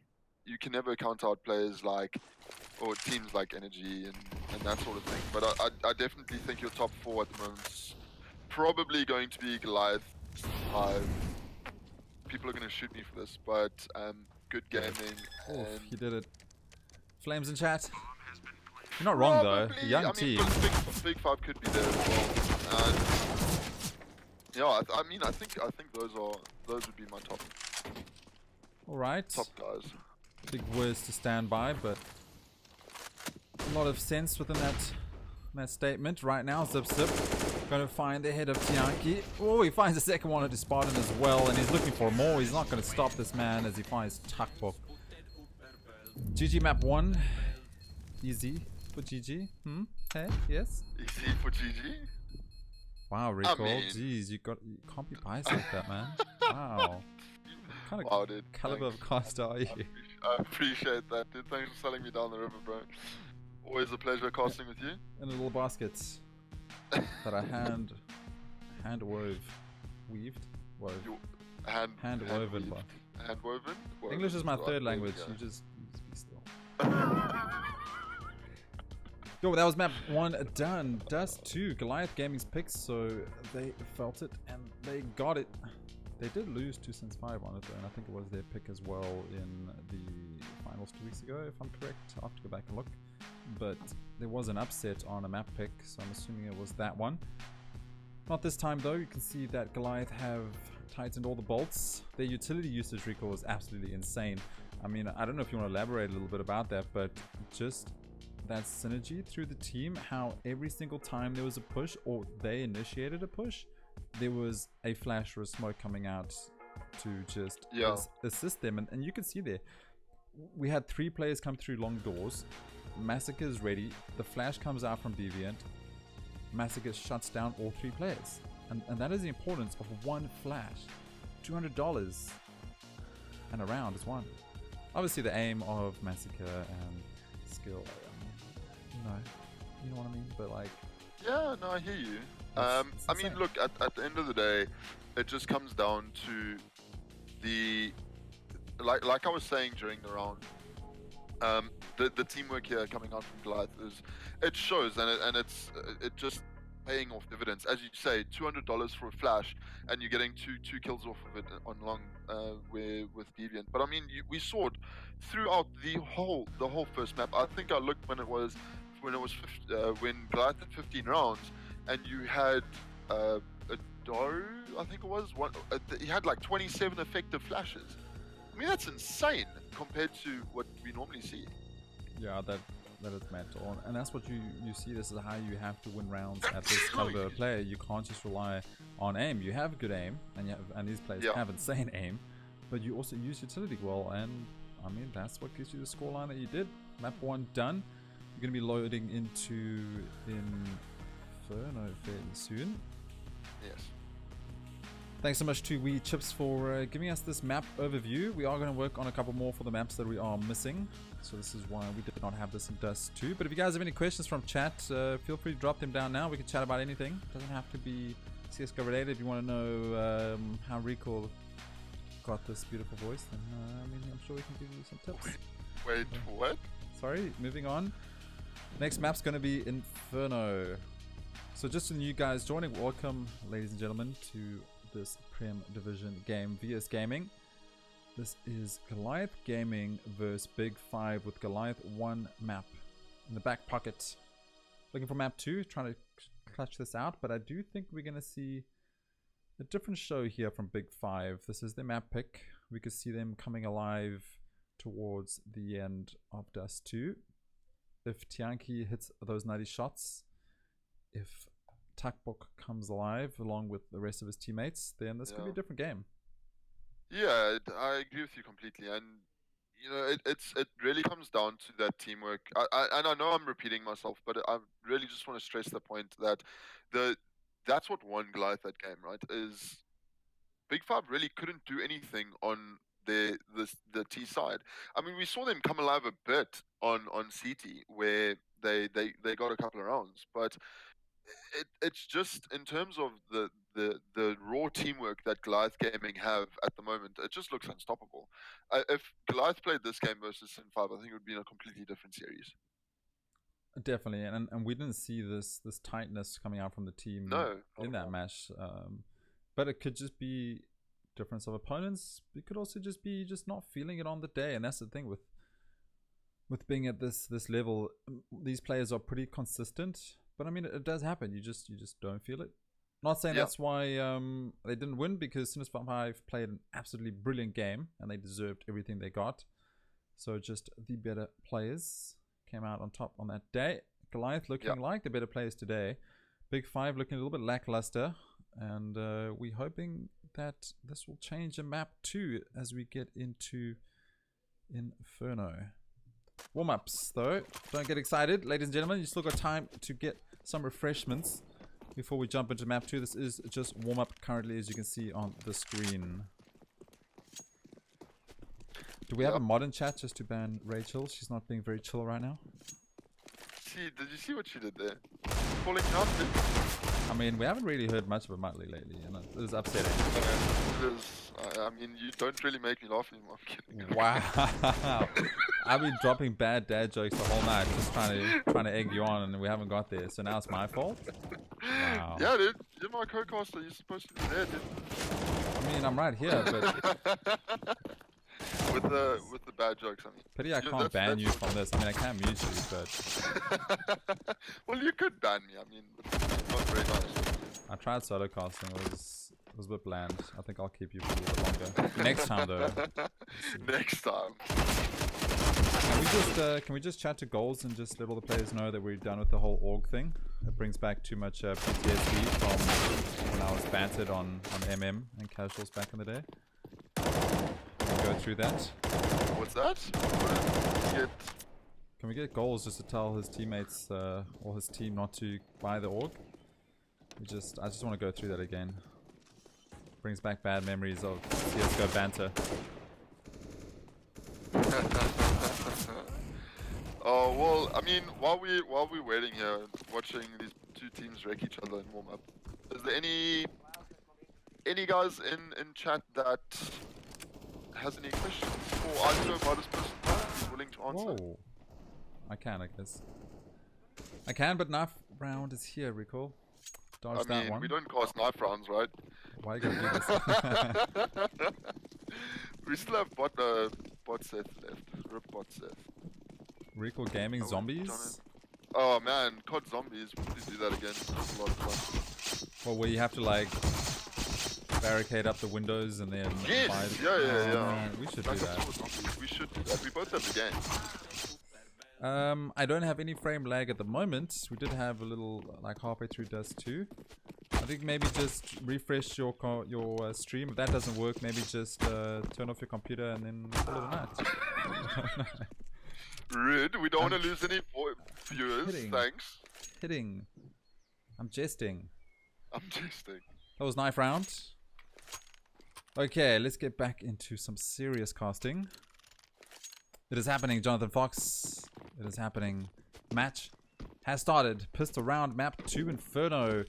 you can never count out players like, or teams like Energy and that sort of thing. But I definitely think your top 4 at the moment is probably going to be Goliath 5. People are going to shoot me for this, but Good Gaming. Oof, you did it. Flames in chat. You're not wrong though. Young team. Big 5 could be there as well. And yeah, I mean, I think those would be my top. All right. Top guys. Big words to stand by, but a lot of sense within that statement. Right now, Zip going to find the head of Tianki. Oh, he finds the second one at his Spartan as well, and he's looking for more. He's not going to stop this man as he finds Takbok. GG map 1. Easy for GG. Hey, yes. Easy for GG. Wow, Recall. Jeez, you can't be biased like that, man. Wow. What kind of caliber of caster are you? I appreciate that, dude. Thanks for selling me down the river, bro. Always a pleasure casting with you. In little baskets that I hand weaved. Hand woven. Hand woven? English is my third language. You just be still. Yo, that was map 1 done. Dust 2. Goliath Gaming's picks, so they felt it and they got it. They did lose 2 since 5 on it though, and I think it was their pick as well in the finals 2 weeks ago, if I'm correct. I'll have to go back and look. But there was an upset on a map pick, so I'm assuming it was that one. Not this time though. You can see that Goliath have tightened all the bolts. Their utility usage recall is absolutely insane. I mean, I don't know if you want to elaborate a little bit about that, but just that synergy through the team, how every single time there was a push or they initiated a push, there was a flash or a smoke coming out to just assist them. And you can see there, we had 3 players come through long doors. Massacre is ready. The flash comes out from Deviant. Massacre shuts down all 3 players. And that is the importance of one flash. $200 and a round is won. Obviously the aim of Massacre and skill, you know what I mean? But like... Yeah, no, I hear you. I mean, look, at the end of the day, it just comes down to the... Like I was saying during the round, the teamwork here coming out from Goliath it shows, and it's just paying off dividends. As you say, $200 for a flash, and you're getting two kills off of it on long with Deviant. But I mean, we saw it throughout the whole first map. I think I looked when Goliath had 15 rounds, and you had a Daru, I think it was he had like 27 effective flashes. I mean, that's insane compared to what we normally see. Yeah, that is mental, and that's what you see. This is how you have to win rounds at this caliber of player. You can't just rely on aim. You have good aim, and these players have insane aim, but you also use utility well, and I mean that's what gives you the scoreline that you did. Map 1 done. You're going to be loading into Inferno fairly soon. Yes. Thanks so much to Wee Chips for giving us this map overview. We are going to work on a couple more for the maps that we are missing. So this is why we did not have this in Dust 2. But if you guys have any questions from chat, feel free to drop them down now. We can chat about anything. It doesn't have to be CSGO related. If you want to know how Recall got this beautiful voice, then I mean, I'm sure we can give you some tips. Wait, what? Sorry, moving on. Next map's going to be Inferno. So just to you guys joining, welcome, ladies and gentlemen, to this Prem Division game, VS Gaming. This is Goliath Gaming versus Big 5 with Goliath 1 map in the back pocket. Looking for map 2, trying to clutch this out, but I do think we're going to see a different show here from Big 5. This is their map pick. We could see them coming alive towards the end of Dust 2. If Tianki hits those 90 shots, if Takbok comes alive along with the rest of his teammates, then this could be a different game. Yeah, I agree with you completely. And you know, it really comes down to that teamwork. And I know I'm repeating myself, but I really just want to stress the point that that's what won Goliath that game, right? Is Big Five really couldn't do anything on the T side. I mean, we saw them come alive a bit on CT where they got a couple of rounds, but it's just in terms of the raw teamwork that Goliath Gaming have at the moment, it just looks unstoppable. If Goliath played this game versus Sin 5, I think it would be in a completely different series. Definitely, and we didn't see this tightness coming out from the team in that match. But it could just be difference of opponents. It could also just be just not feeling it on the day, and that's the thing with being at this level. These players are pretty consistent, but I mean it does happen. You just don't feel it. Not saying that's why they didn't win, because Sin 5 played an absolutely brilliant game and they deserved everything they got. So just the better players came out on top on that day. Goliath looking like the better players today. Big Five looking a little bit lackluster, and we're hoping that this will change in map 2 as we get into Inferno. Warm-ups though, don't get excited, ladies and gentlemen. You still got time to get some refreshments before we jump into map 2. This is just warm-up currently, as you can see on the screen. Do we have a modern chat just to ban Rachel? She's not being very chill right now. Did you see what she did there? Calling out. I mean, we haven't really heard much of Muttley lately, and it is upsetting. It is. I mean, you don't really make me laugh anymore. I'm kidding. Wow. I've been dropping bad dad jokes the whole night, just trying to egg you on, and we haven't got there. So now it's my fault. Wow. Yeah, dude. You're my co-caster. You're supposed to be there, dude. I mean, I'm right here, but with the bad jokes, I mean. Pity I can't ban you from this. I mean, I can mute you, but well, you could ban me. I mean, it's not very nice. I tried solo casting. It was a bit bland. I think I'll keep you for a little bit longer. Next time, though. Next time. Can we just chat to goals and just let all the players know that we're done with the whole org thing? It brings back too much PTSD from when I was bantered on MM and casuals back in the day. Can we go through that? What's that? Can we get goals just to tell his teammates or his team not to buy the org? I just want to go through that again. Brings back bad memories of CSGO banter. Oh well, I mean, while we're waiting here, watching these two teams wreck each other in warm up, is there any guys in chat that has any questions for ISO about this person who's willing to answer? Whoa. I can, I guess. I can, but knife round is here, Rico. Dodge that one. We don't cast knife rounds, right? Why are you gonna do this? We still have bot Seth left. Rip bot Seth. Recall Gaming zombies? Oh man, COD zombies. Please do that again. It's a lot of fun. Well, where you have to like barricade up the windows and then yes, fight. Yeah. Man, we should do that. We should do that. We both have the game. I don't have any frame lag at the moment. We did have a little like halfway through Dust 2. I think maybe just refresh your stream. If that doesn't work, maybe just turn off your computer and then call it a night. Rude. We don't want to lose any viewers. Kidding. Thanks. Kidding. I'm jesting. That was knife round. Okay, let's get back into some serious casting. It is happening, Jonathan Fox. It is happening. Match has started. Pistol round, map 2, Inferno.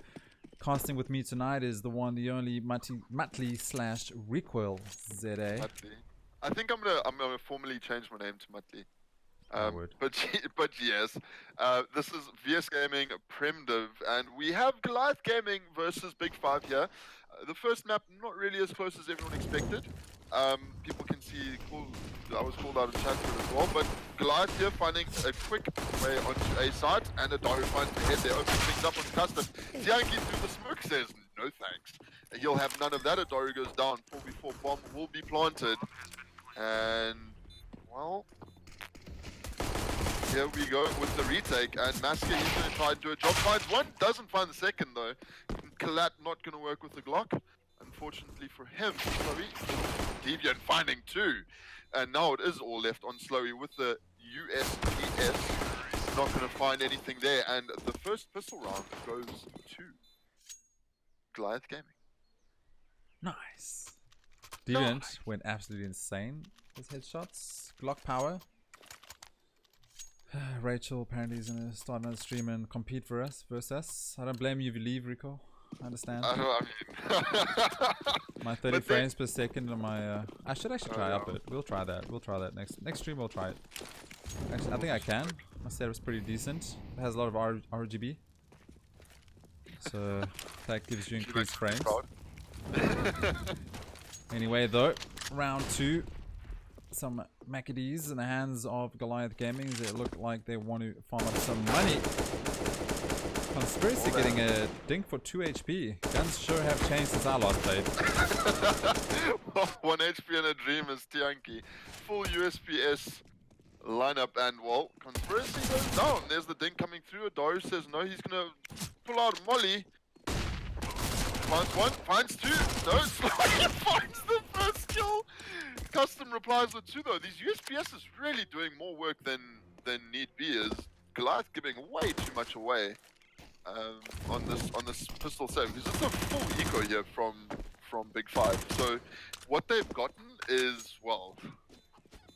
Casting with me tonight is the one, the only Muttley slash Recoil ZA. Muttley. I think I'm gonna formally change my name to Muttley. But yes, this is VS Gaming Primitive, and we have Goliath Gaming versus Big Five here. The first map not really as close as everyone expected. People can see I was called out in chat as well, but Goliath here finding a quick way onto A side, and Adaru finds the head there, opens things up on custom. Tianki through the smoke says no thanks. He'll have none of that. Adaru goes down. 4v4 bomb will be planted, and well, here we go with the retake, and Masker is going to try and do a job. Finds one, doesn't find the second though. Kalat not going to work with the Glock. Unfortunately for him, sorry, Deviant finding two. and now it is all left on Slowy with the USPS. Not going to find anything there, and the first pistol round goes to Goliath Gaming. Nice. Deviant went absolutely insane. His headshots, Glock power. Rachel apparently is going to start another stream and compete for us versus us. I don't blame you if you leave, Rico. I understand. I mean, my 30 frames per second on my. I should actually try up it. We'll try that. We'll try that next stream. We'll try it. Actually, I think I can. My setup's pretty decent. It has a lot of RGB, so that gives you increased frames. Anyway, though, round 2. Some Maccadees in the hands of Goliath Gaming. They look like they want to farm up some money. Conspiracy getting a dink for 2 HP. Guns sure have changed since I last played. 1 HP and a dream is Tianki. Full USPS lineup, and well, Conspiracy goes down. There's the dink coming through. Adaru says no, he's gonna pull out Molly. Finds 1, finds 2. No, Slowy finds the first kill. Custom replies with 2 though. These USPS is really doing more work than need be. Is Goliath giving way too much away on this pistol save, because it's a full eco here from Big 5. So what they've gotten is, well,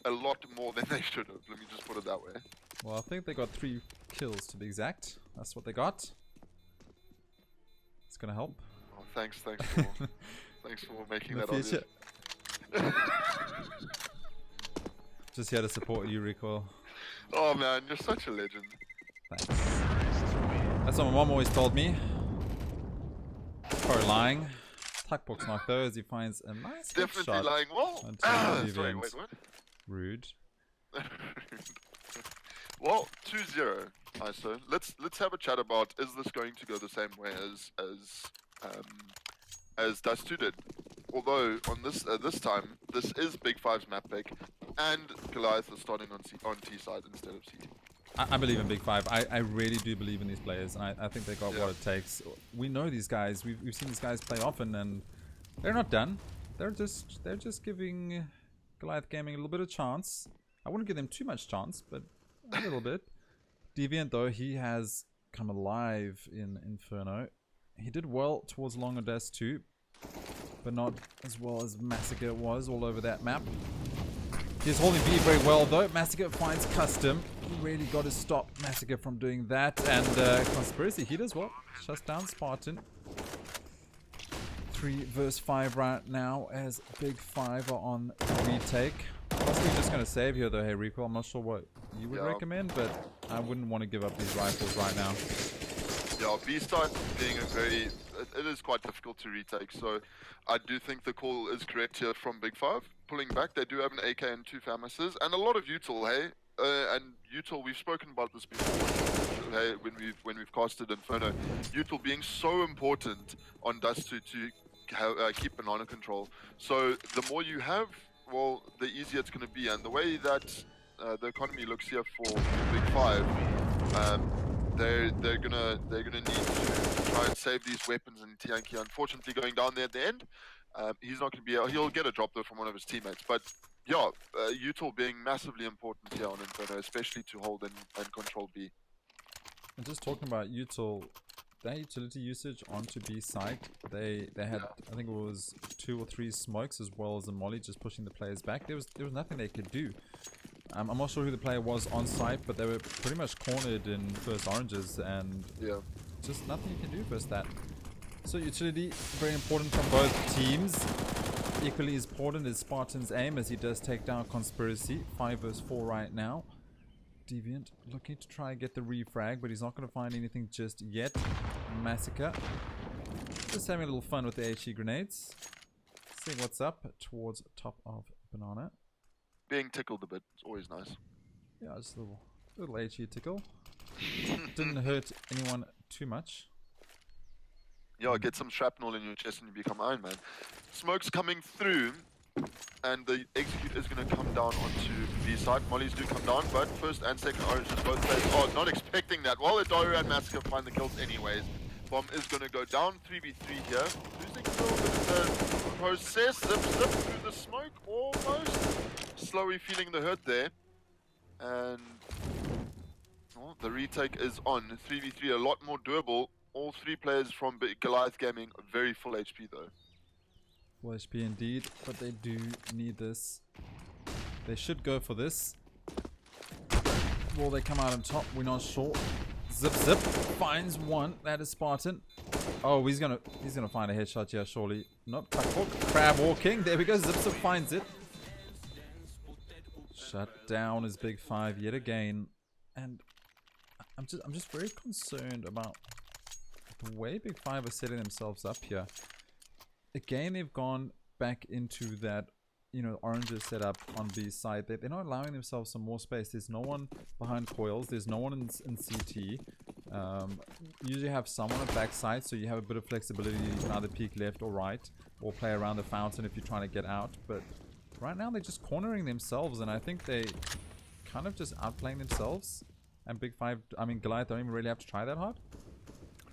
a lot more than they should have. Let me just put it that way. Well, I think they got 3 kills to be exact. That's what they got. It's gonna help. Oh, thanks for making that future. obvious. Just here to support you, Recoil. Oh man, you're such a legend. Thanks. That's what my mom always told me. Probably lying. Tuckbox knock though, as he finds a nice Definitely headshot. lying. Well, sorry, wait, what? Rude. Well, 2-0. ISO. Let's have a chat about, is this going to go the same way as Dust 2 did? Although on this time this is Big 5's map pick, and Goliath is starting on T side instead of CT. I believe in Big 5. I really do believe in these players, and I think they got what it takes. We know these guys. We've seen these guys play often, and they're not done. They're just giving Goliath Gaming a little bit of chance. I wouldn't give them too much chance, but a little bit. Deviant though, he has come alive in Inferno. He did well towards Longer Dash 2, but not as well as Massacre was all over that map. He's holding B very well though. Massacre finds Custom. He really got to stop Massacre from doing that. And Conspiracy, he does well. Shuts down Spartan. 3 versus 5 right now as Big 5 are on retake. Possibly just going to save here though, hey Rico. I'm not sure what you would recommend, but I wouldn't want to give up these rifles right now. Yeah, B-side being it is quite difficult to retake, so I do think the call is correct here from Big 5. Pulling back, they do have an AK and 2 FAMASs, and a lot of util, hey? And util, we've spoken about this before, hey, when we've casted Inferno. Util being so important on Dust 2 to keep banana control. So the more you have, well, the easier it's going to be, and the way that the economy looks here for Big 5, they're gonna need to try and save these weapons, and Tianki unfortunately going down there at the end. He's not gonna be able, he'll get a drop though from one of his teammates, but yeah, util being massively important here on Inferno, especially to hold and control B. And just talking about util, their utility usage onto B site, they had I think it was 2 or 3 smokes as well as a molly just pushing the players back. There was nothing they could do. I'm not sure who the player was on site, but they were pretty much cornered in first oranges, and just nothing you can do versus that. So utility, very important from both teams. Equally as important is Spartan's aim, as he does take down Conspiracy. 5 versus 4 right now. Deviant looking to try and get the refrag, but he's not going to find anything just yet. Massacre just having a little fun with the HE grenades. Seeing what's up towards top of banana. Being tickled a bit, it's always nice. Yeah, just a little HE tickle. Didn't hurt anyone too much. Yeah, get some shrapnel in your chest and you become Iron Man. Smoke's coming through, and the execute is going to come down onto B side. Mollies do come down, but first and second oranges both players. Oh, not expecting that. Well, Adaru and Massacre find the kills anyways. Bomb is going to go down. 3v3 here. Losing kills in the process. Zip through the smoke almost. Slowly feeling the hurt there. And well, the retake is on. 3v3, a lot more doable. All three players from Goliath Gaming, very full HP though. Full HP indeed, but they do need this. They should go for this. Will they come out on top? We're not sure. Zip zip finds one. That is Spartan. Oh, he's gonna find a headshot here, surely. Nope. Crab walking. There we go. Zip zip finds it. Shut down is Big Five yet again. And I'm just very concerned about the way Big Five are setting themselves up here. Again, they've gone back into that, you know, oranges set up on B side. They're not allowing themselves some more space. There's no one behind coils. There's no one in CT. Usually have someone at backside, so you have a bit of flexibility. You can either peek left or right, or play around the fountain if you're trying to get out. But right now they're just cornering themselves, and I think they kind of just outplaying themselves. And Big Five, I mean Goliath, don't even really have to try that hard.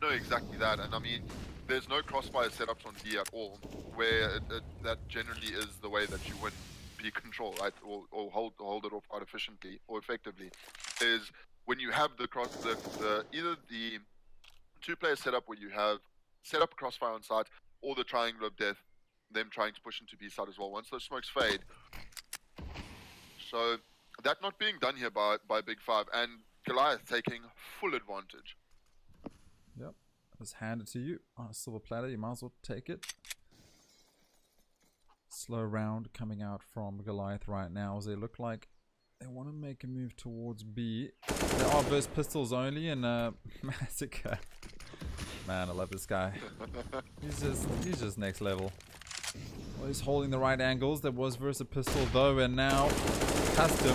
No, exactly that. And I mean, there's no crossfire setups on B at all, where that generally is the way that you win B control, right? Or hold it off quite efficiently or effectively. Is when you have the either the two-player setup where you have set up crossfire on side, or the triangle of death, them trying to push into B side as well. Once those smokes fade, so that not being done here by Big Five, and Goliath taking full advantage. Yep, it was handed to you on a silver platter. You might as well take it. Slow round coming out from Goliath right now, as they look like they want to make a move towards B. They are versus pistols only, and Massacre. Man, I love this guy. He's just next level. Well, he's holding the right angles. There was versus a pistol though, and now Custom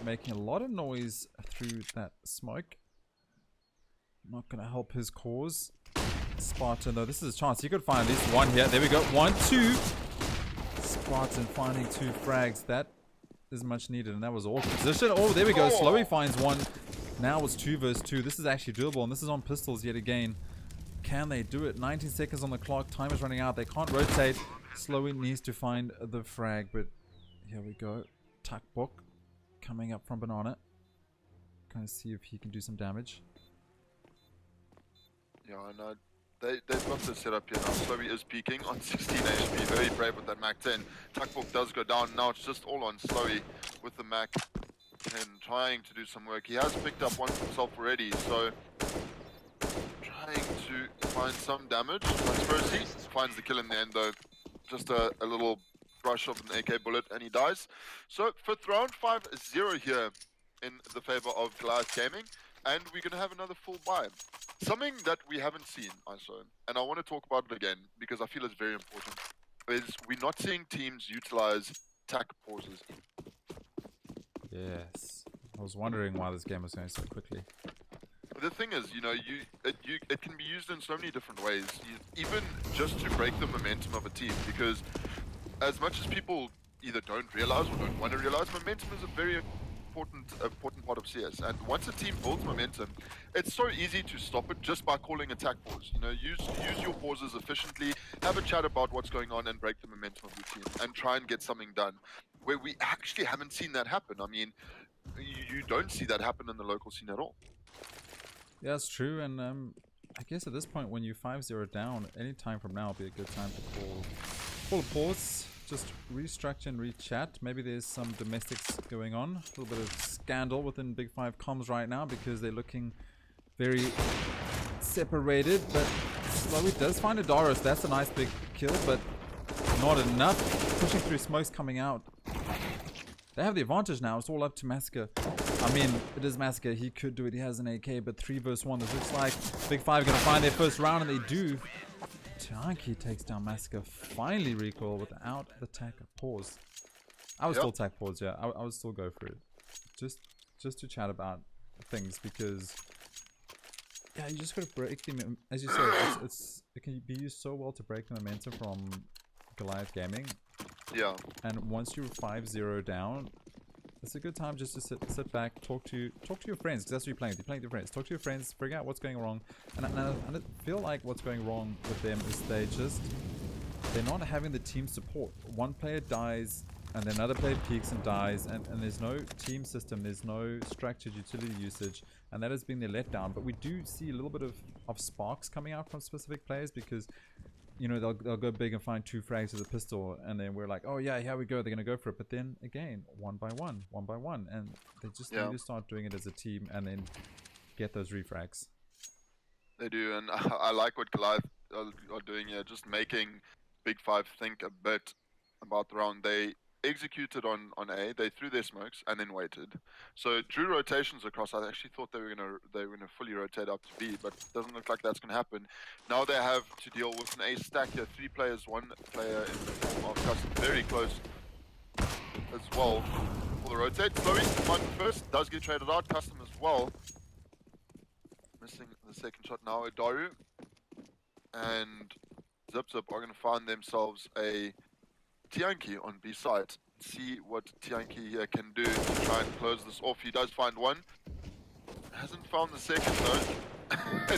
making a lot of noise through that smoke. Not gonna help his cause. Spartan though, this is his chance. He could find at least one here. There we go. 1, 2. Spartan finding 2 frags. That is much needed, and that was all position. Oh, there we go. Slowy finds one. Now it's 2 versus 2. This is actually doable, and this is on pistols yet again. Can they do it? 19 seconds on the clock. Time is running out. They can't rotate. Slowy needs to find the frag, but here we go. Tuck book coming up from Banana. Gonna see if he can do some damage. Yeah, I know. They've got the setup here now. Slowy is peaking on 16 HP. Very brave with that Mac 10. Tuckbook does go down. Now it's just all on Slowy with the Mac 10 trying to do some work. He has picked up one himself already, so trying to find some damage. Conspiracy finds the kill in the end though. Just a little brush of an AK bullet and he dies. So 5th round, 5-0 here in the favor of Goliath Gaming. And we're going to have another full buy. Something that we haven't seen, ISO, and I want to talk about it again because I feel it's very important, is we're not seeing teams utilize tack pauses. Yes. I was wondering why this game was going so quickly. The thing is, you know, it can be used in so many different ways, even just to break the momentum of a team, because as much as people either don't realize or don't want to realize, momentum is a very important part of CS, and once a team builds momentum, it's so easy to stop it just by calling attack pause. You know, use your pauses efficiently, have a chat about what's going on, and break the momentum of your team, and try and get something done. Where we actually haven't seen that happen. I mean, you don't see that happen in the local scene at all. Yeah, it's true, and I guess at this point, when you're 5-0 down, any time from now will be a good time to call a pause. Just restructure and re-chat. Maybe there's some domestics going on. A little bit of scandal within Big Five comms right now because they're looking very separated. But Slowy does find a Doris. That's a nice big kill, but not enough. Pushing through smokes coming out. They have the advantage now. It's all up to Massacre. I mean, it is Massacre. He could do it. He has an AK, but 3 versus 1. This looks like Big Five are going to find their first round, and they do. Tianki takes down Massacre. Finally recoil without the tack pause. I would still tack pause, yeah. I would still go for it. Just to chat about things, because yeah, you just gotta break the, as you said, it can be used so well to break the momentum from Goliath Gaming. Yeah. And once you're 5-0 down, it's a good time just to sit back, talk to your friends, because that's what you're playing. You're playing with your friends. Talk to your friends, figure out what's going wrong. And I feel like what's going wrong with them is they're not having the team support. One player dies, And then another player peaks and dies, and there's no team system, there's no structured utility usage, and that has been their letdown. But we do see a little bit of sparks coming out from specific players, because you know they'll go big and find 2 frags with a pistol, and then we're like, oh yeah, here we go, they're gonna go for it. But then again, one by one, and they just need to start doing it as a team, and then get those refrags. They do, and I like what Goliath are doing here, just making Big Five think a bit about the round. They executed on A, they threw their smokes and then waited. So drew rotations across. I actually thought they were gonna fully rotate up to B, but it doesn't look like that's gonna happen. Now they have to deal with an A stack here. 3 players, 1 player in the form of Custom, very close as well for the rotate. Chloe finds the first, does get traded out. Custom as well. Missing the second shot now. Daru and Zip are gonna find themselves a Tianki on B side. See what Tianki here can do to try and close this off. He does find one. Hasn't found the second though.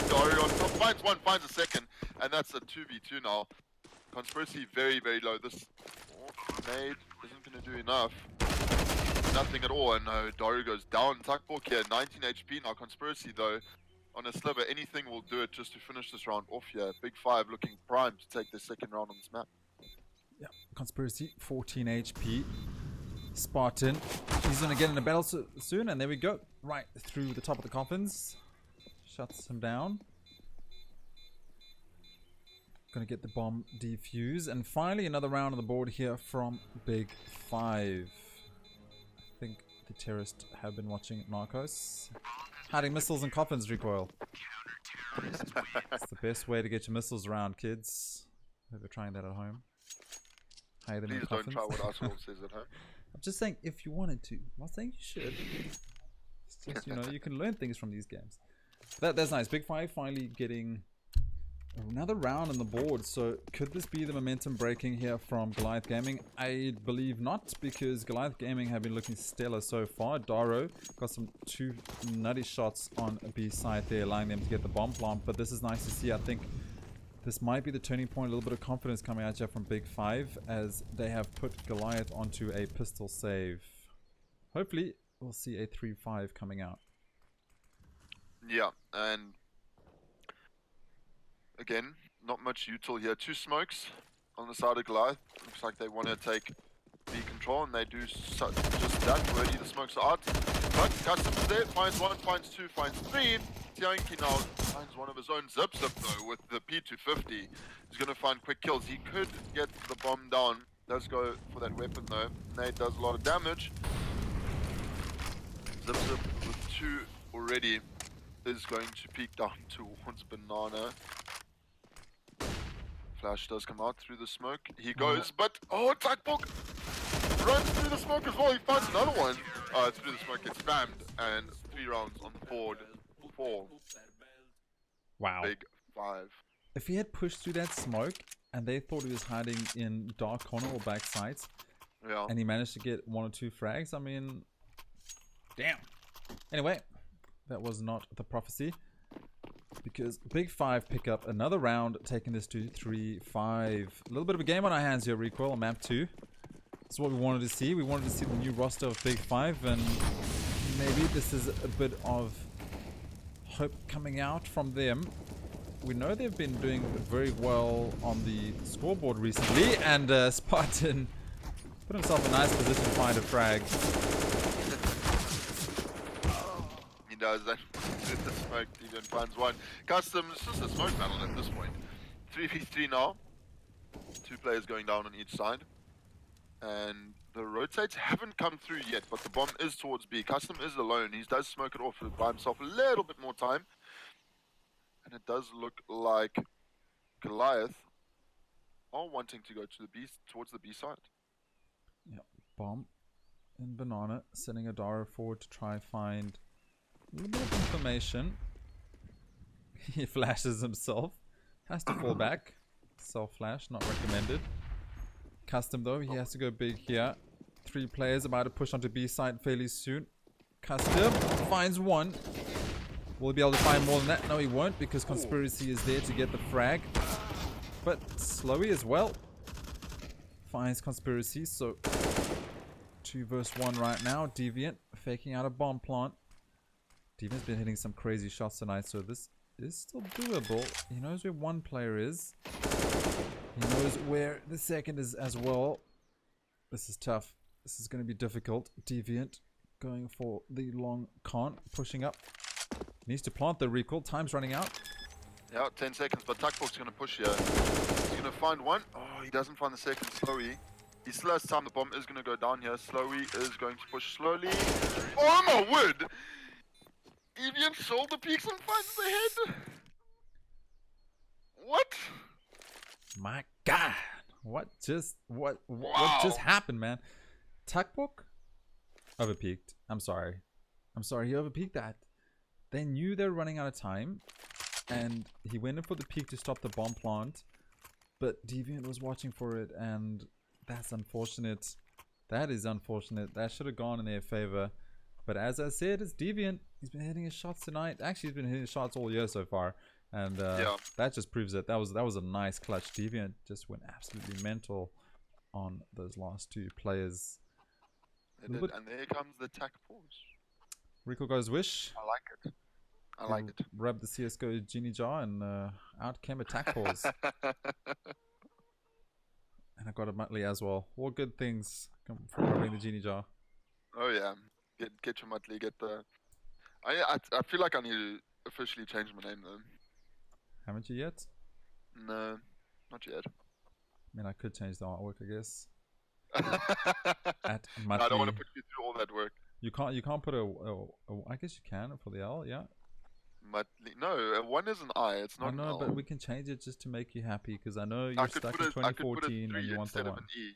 Dario on top finds one, finds a second, and that's a 2v2 now. Conspiracy very, very low. This nade isn't going to do enough. Nothing at all, and Dario goes down. Tuckbork here, 19 HP now. Conspiracy though, on a sliver, anything will do it just to finish this round off here. Big Five looking primed to take their second round on this map. Yeah, Conspiracy, 14 HP. Spartan, he's gonna get in a battle soon, and there we go. Right through the top of the coffins. Shuts him down. Gonna get the bomb defuse, and finally another round on the board here from Big Five. I think the terrorists have been watching Narcos. Hiding missiles and coffins, Recoil. It's the best way to get your missiles around, kids. Hope you're trying that at home. Hide them in coffins. Please don't try what Oswald says at home. I'm just saying if you wanted to. I'm not saying you should. It's just, you know, you can learn things from these games. That's nice. Big Five finally getting another round on the board. So could this be the momentum breaking here from Goliath Gaming? I believe not, because Goliath Gaming have been looking stellar so far. Daro got some 2 nutty shots on B side there, allowing them to get the bomb plant. But this is nice to see. I think this might be the turning point. A little bit of confidence coming out here from Big Five, as they have put Goliath onto a pistol save. Hopefully we'll see a 3-5 coming out. Yeah, and again, not much util here. 2 smokes on the side of Goliath. Looks like they want to take B control, and they do just that. Already the smokes are out. But Custom is there, finds 1, finds 2, finds 3. Tianki now finds one of his own. Zip though with the P250. He's going to find quick kills. He could get the bomb down. Does go for that weapon though. Nade does a lot of damage. Zip with 2 already is going to peek down towards Banana. Flash does come out through the smoke. He goes, but Tuckbork runs through the smoke as well. He finds another one. Through the smoke gets spammed, and 3 rounds on the board. 4. Wow. Big Five. If he had pushed through that smoke and they thought he was hiding in dark corner or back sides, yeah, and he managed to get 1 or 2 frags, I mean, damn. Anyway, that was not the prophecy, because Big Five pick up another round, taking this to 3-5. A little bit of a game on our hands here, Recoil, on map 2. That's what we wanted to see. We wanted to see the new roster of Big Five, and maybe this is a bit of hope coming out from them. We know they've been doing very well on the scoreboard recently, and Spartan put himself in a nice position to find a frag. He does that. The smoke even finds 1. Custom, it's just a smoke battle at this point. 3v3 now. 2 players going down on each side. And the rotates haven't come through yet, but the bomb is towards B. Custom is alone. He does smoke it off by himself a little bit more time. And it does look like Goliath are wanting to go to the B, towards the B side. Yeah, bomb and Banana sending a Daro forward to try and find a little bit of information. He flashes himself. Has to fall back. Self flash, not recommended. Custom though, he has to go big here. 3 players about to push onto B side fairly soon. Custom finds 1. Will he be able to find more than that? No, he won't, because Conspiracy is there to get the frag. But Slowy as well finds Conspiracy, so 2 versus 1 right now. Deviant faking out a bomb plant. Deviant's been hitting some crazy shots tonight, so this is still doable. He knows where one player is. He knows where the second is as well. This is tough. This is going to be difficult. Deviant going for the long con, pushing up. Needs to plant the recall. Time's running out. Yeah, 10 seconds, but Tuckbook's going to push here. He's going to find one. Oh, he doesn't find the second. Slowy. He still has time. The bomb is going to go down here. Slowy is going to push slowly. Oh my word! Deviant shoulder peeks and finds the head. What? My God! What just happened, man? Tuckbook overpeaked. I'm sorry. He overpeaked that. They knew they were running out of time, and he went in for the peak to stop the bomb plant, but Deviant was watching for it, and that's unfortunate. That is unfortunate. That should have gone in their favor. But as I said, it's Deviant. He's been hitting his shots tonight. Actually, he's been hitting his shots all year so far. And that just proves it. That was a nice clutch. Deviant just went absolutely mental on those last 2 players. And there comes the tack pause. Rico goes wish. I like it. I like it. Grab the CSGO genie jar and out came a tack pause. And I got a Muttley as well. All good things come from grabbing the genie jar. Oh yeah. Get your Muttley, get the... I feel like I need to officially change my name though. Haven't you yet? No, not yet. I mean, I could change the artwork, I guess. At Muttley. No, I don't want to put you through all that work. You can't put a I guess you can for the L, yeah. Muttley. No, one is an I. It's not. I know, an L. but we can change it just to make you happy because I know you're stuck in 2014 and you want the one. An E, you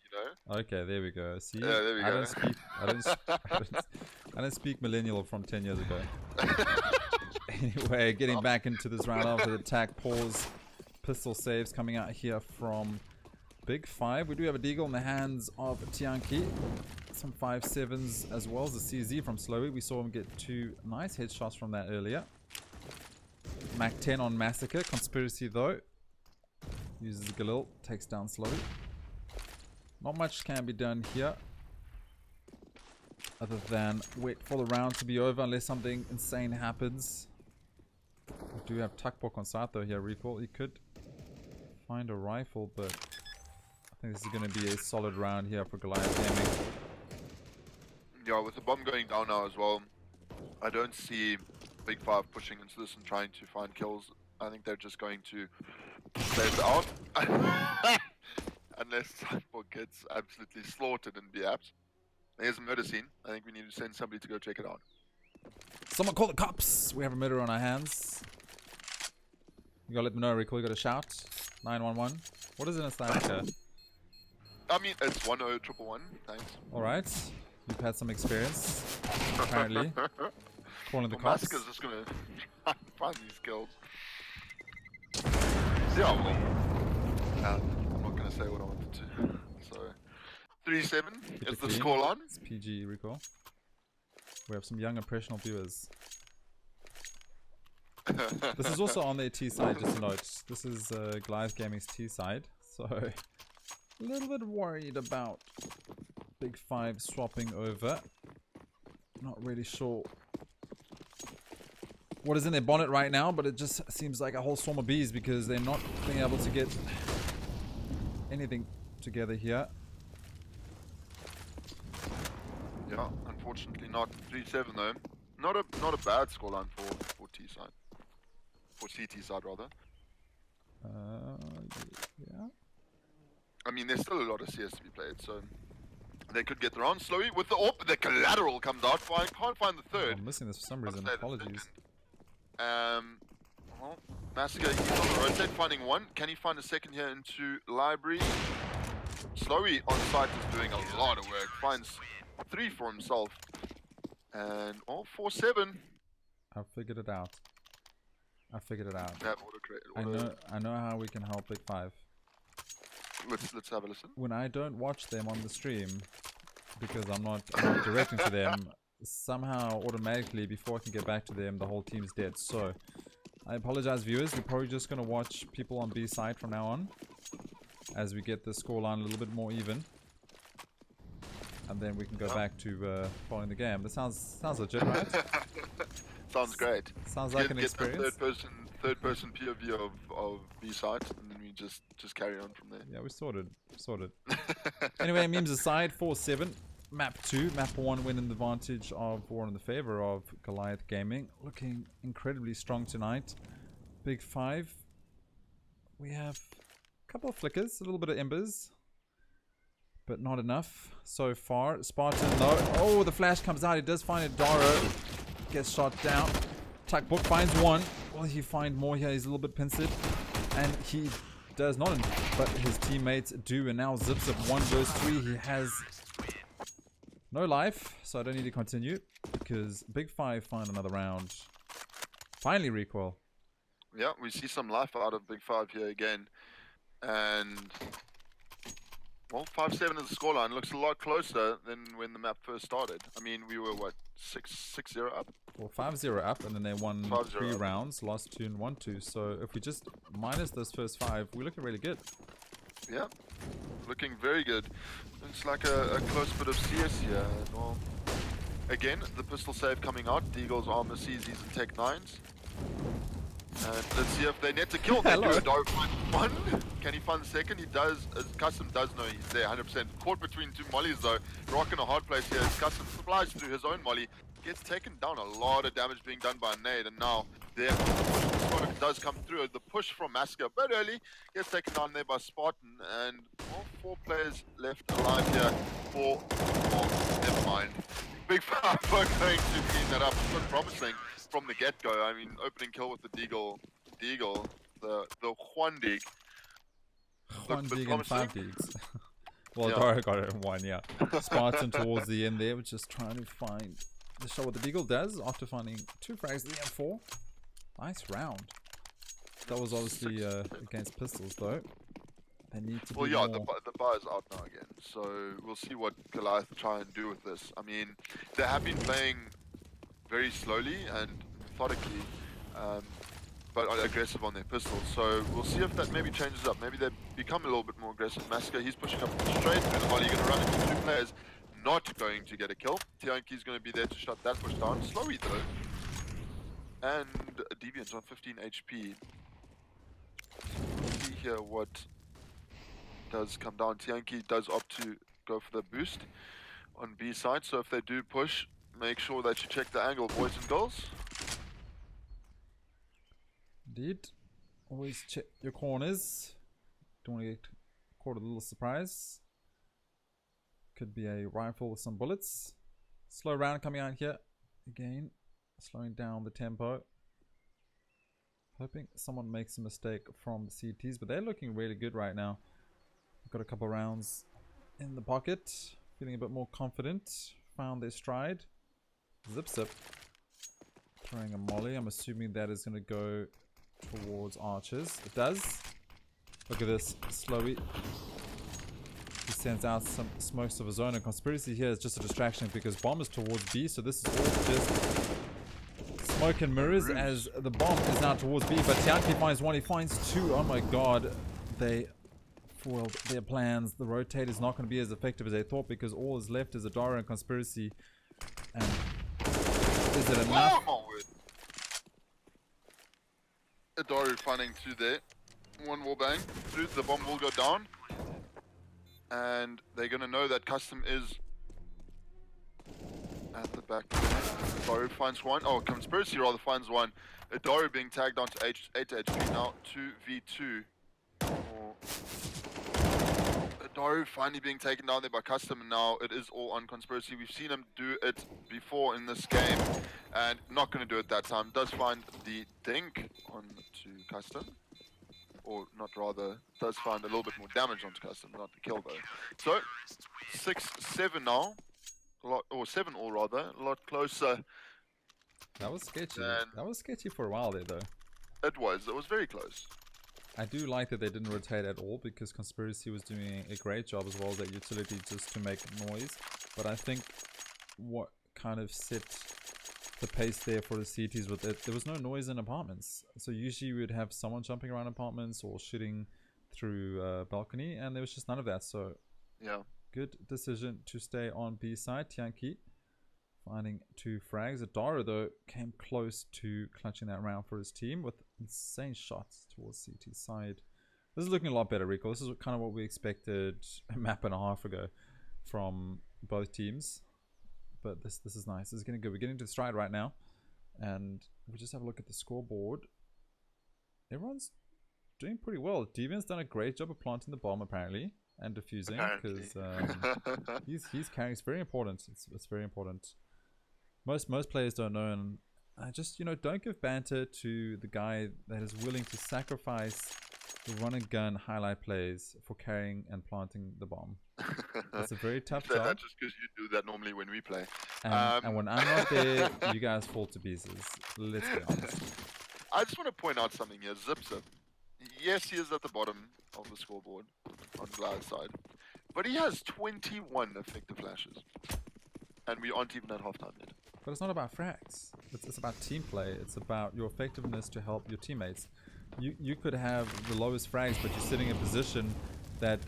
know? Okay, there we go. See, yeah, there we go. I don't speak millennial from 10 years ago. Anyway, getting back into this round after the attack pause. Pistol saves coming out here from Big 5. We do have a deagle in the hands of Tianki. Some 5.7s as well as a CZ from Slowy. We saw him get 2 nice headshots from that earlier. Mac 10 on Massacre. Conspiracy though. Uses Galil. Takes down Slowy. Not much can be done here. Other than wait for the round to be over unless something insane happens. We do have Tuckbook on side though here, Recall. He could find a rifle, but I think this is going to be a solid round here for Goliath Gaming. Yeah, with the bomb going down now as well, I don't see Big 5 pushing into this and trying to find kills. I think they're just going to play it out. Unless Tuckbook gets absolutely slaughtered and be apt. There's a murder scene. I think we need to send somebody to go check it out. Someone call the cops! We have a murder on our hands. You gotta let me know, Recall. You gotta shout. 911. What is it in South Africa? I mean, it's 10111. Thanks. Alright. You've had some experience, apparently. Calling the cops. Massacre's just gonna find these kills. Yeah, well, I'm not gonna say what I wanted to. So, 3-7 is the scoreline. It's PG, Recall. We have some young impressionable viewers. This is also on their T side, just a note. This is Goliath Gaming's T side, so a little bit worried about Big 5 swapping over. Not really sure what is in their bonnet right now, but it just seems like a whole swarm of bees because they're not being able to get anything together here. Yeah, unfortunately not. 3-7 though. Not a bad scoreline for T side. For CT side rather. Yeah. I mean, there's still a lot of CS to be played, so they could get the round slowly with the AWP. The collateral comes out. I can't find the third. I'm missing this for some reason. Apologies. Well, Massacre, he's on the rotate, finding one. Can he find a second here into library? Slowy on site is doing a lot of work. Finds 3 for himself. And 4-7. I figured it out. Yeah, I know how we can help Big 5. Let's have a listen. When I don't watch them on the stream, because I'm not directing to them, somehow automatically before I can get back to them, the whole team's dead. So I apologize, viewers. We're probably just gonna watch people on B side from now on, as we get the scoreline a little bit more even. and then we can go back to following the game. That sounds legit, right? Sounds great. Sounds like an experience. Third person POV of B sites, and then we just carry on from there. Yeah, we sorted. Anyway, memes aside, 4-7. Map 2. Map 1 went in the advantage of, or in the favor of, Goliath Gaming. Looking incredibly strong tonight. Big 5. We have a couple of flickers, a little bit of embers, but not enough so far. Spartan, though. Oh, the flash comes out. He does find it. Daro gets shot down. Tuck Book finds one. Will he find more here? He's a little bit pincered. And he does not, but his teammates do. And now Zips up 1 versus 3. He has no life, so I don't need to continue because Big 5 find another round. Finally, recoil. Yeah, we see some life out of Big 5 here again. And well, 5-7 is the scoreline. Looks a lot closer than when the map first started. I mean, we were what, 6-0 up? Well, 5-0 up, and then they won 3 rounds, lost 2 and 1-2. So if we just minus those first 5, we're looking really good. Yeah, looking very good. Looks like a close bit of CS here. Well, again, the pistol save coming out. Deagle's armor CZs and Tech 9s. And let's see if they net to kill. They do. Daro finds one. Can he find the second? He does. Custom does know he's there 100%. Caught between 2 mollies though. Rocking a hard place here. Custom supplies through his own molly. Gets taken down. A lot of damage being done by a nade. And now there does come through. The push from Masker a bit early. Gets taken down there by Spartan. And well, 4 players left alive here. 4. Oh, never mind. Big 5 are going to clean that up. It's looking promising from the get-go. I mean, opening kill with the Deagle, the Juan Dig. Juan Dig and 5 Digs. Well, yeah. Daro got it in 1, yeah. Spartan towards the end there, just trying to find the shot what the Deagle does after finding 2 frags at the M4. Nice round. That was obviously against pistols though. They need to well, yeah, the bar is out now again, so we'll see what Goliath try and do with this. I mean, they have been playing very slowly and methodically, but aggressive on their pistols. So we'll see if that maybe changes up. Maybe they become a little bit more aggressive. Massacre, he's pushing up straight through the volley. Going to run into 2 players, not going to get a kill. Tianki's going to be there to shut that push down. Slowy though. And Deviant on 15 HP. Let's see here what does come down. Tianki does opt to go for the boost on B side. So if they do push, make sure that you check the angle, boys and girls. Indeed. Always check your corners. Don't want to get caught a little surprise. Could be a rifle with some bullets. Slow round coming out here. Again, slowing down the tempo. Hoping someone makes a mistake from the CTs, but they're looking really good right now. Got a couple rounds in the pocket. Feeling a bit more confident. Found their stride. Zip zip. Throwing a molly. I'm assuming that is going to go towards archers. It does. Look at this. Slowy. He sends out some smokes of his own. And Conspiracy here is just a distraction because bomb is towards B. So this is all just smoke and mirrors as the bomb is now towards B. But Tianki finds 1. He finds 2. Oh my god. They foiled their plans. The rotate is not going to be as effective as they thought because all is left is a Daro and Conspiracy. And is it enough? Daro finding 2 there. 1 wall bang. Through, the bomb will go down. And they're going to know that Custom is at the back. Daro finds 1. Oh, Conspiracy rather finds 1. Daro being tagged onto 8 HP now. 2v2. Daro finally being taken down there by Custom, and now it is all on Conspiracy. We've seen him do it before in this game, and not going to do it that time. Does find the dink onto Custom, or not rather, does find a little bit more damage onto Custom, not the kill though. So, 6-7 now, or 7 all rather, a lot closer. That was sketchy. That was sketchy for a while there though. It was very close. I do like that they didn't rotate at all because Conspiracy was doing a great job as well as that utility just to make noise. But I think what kind of set the pace there for the CTs was that there was no noise in apartments. So usually you would have someone jumping around apartments or shooting through balcony, and there was just none of that. So yeah, good decision to stay on B side. Tianqi finding 2 frags. Adara, though, came close to clutching that round for his team with insane shots towards CT side. This is looking a lot better, Rico. This is kind of what we expected a map and a half ago from both teams. But this is nice. This is going to go. We're getting to the stride right now. And we just have a look at the scoreboard. Everyone's doing pretty well. Deviant's done a great job of planting the bomb, apparently, and defusing, because he's carrying. It's very important. It's very important. Most players don't know, and just, you know, don't give banter to the guy that is willing to sacrifice the run and gun highlight plays for carrying and planting the bomb. It's a very tough job. That's just because you do that normally when we play. And when I'm not there, you guys fall to pieces. Let's be honest. I just want to point out something here. Zip. Yes, he is at the bottom of the scoreboard on Goliath's side, but he has 21 effective flashes, and we aren't even at halftime yet. But it's not about frags. It's about team play. It's about your effectiveness to help your teammates. You could have the lowest frags, but you're sitting in a position that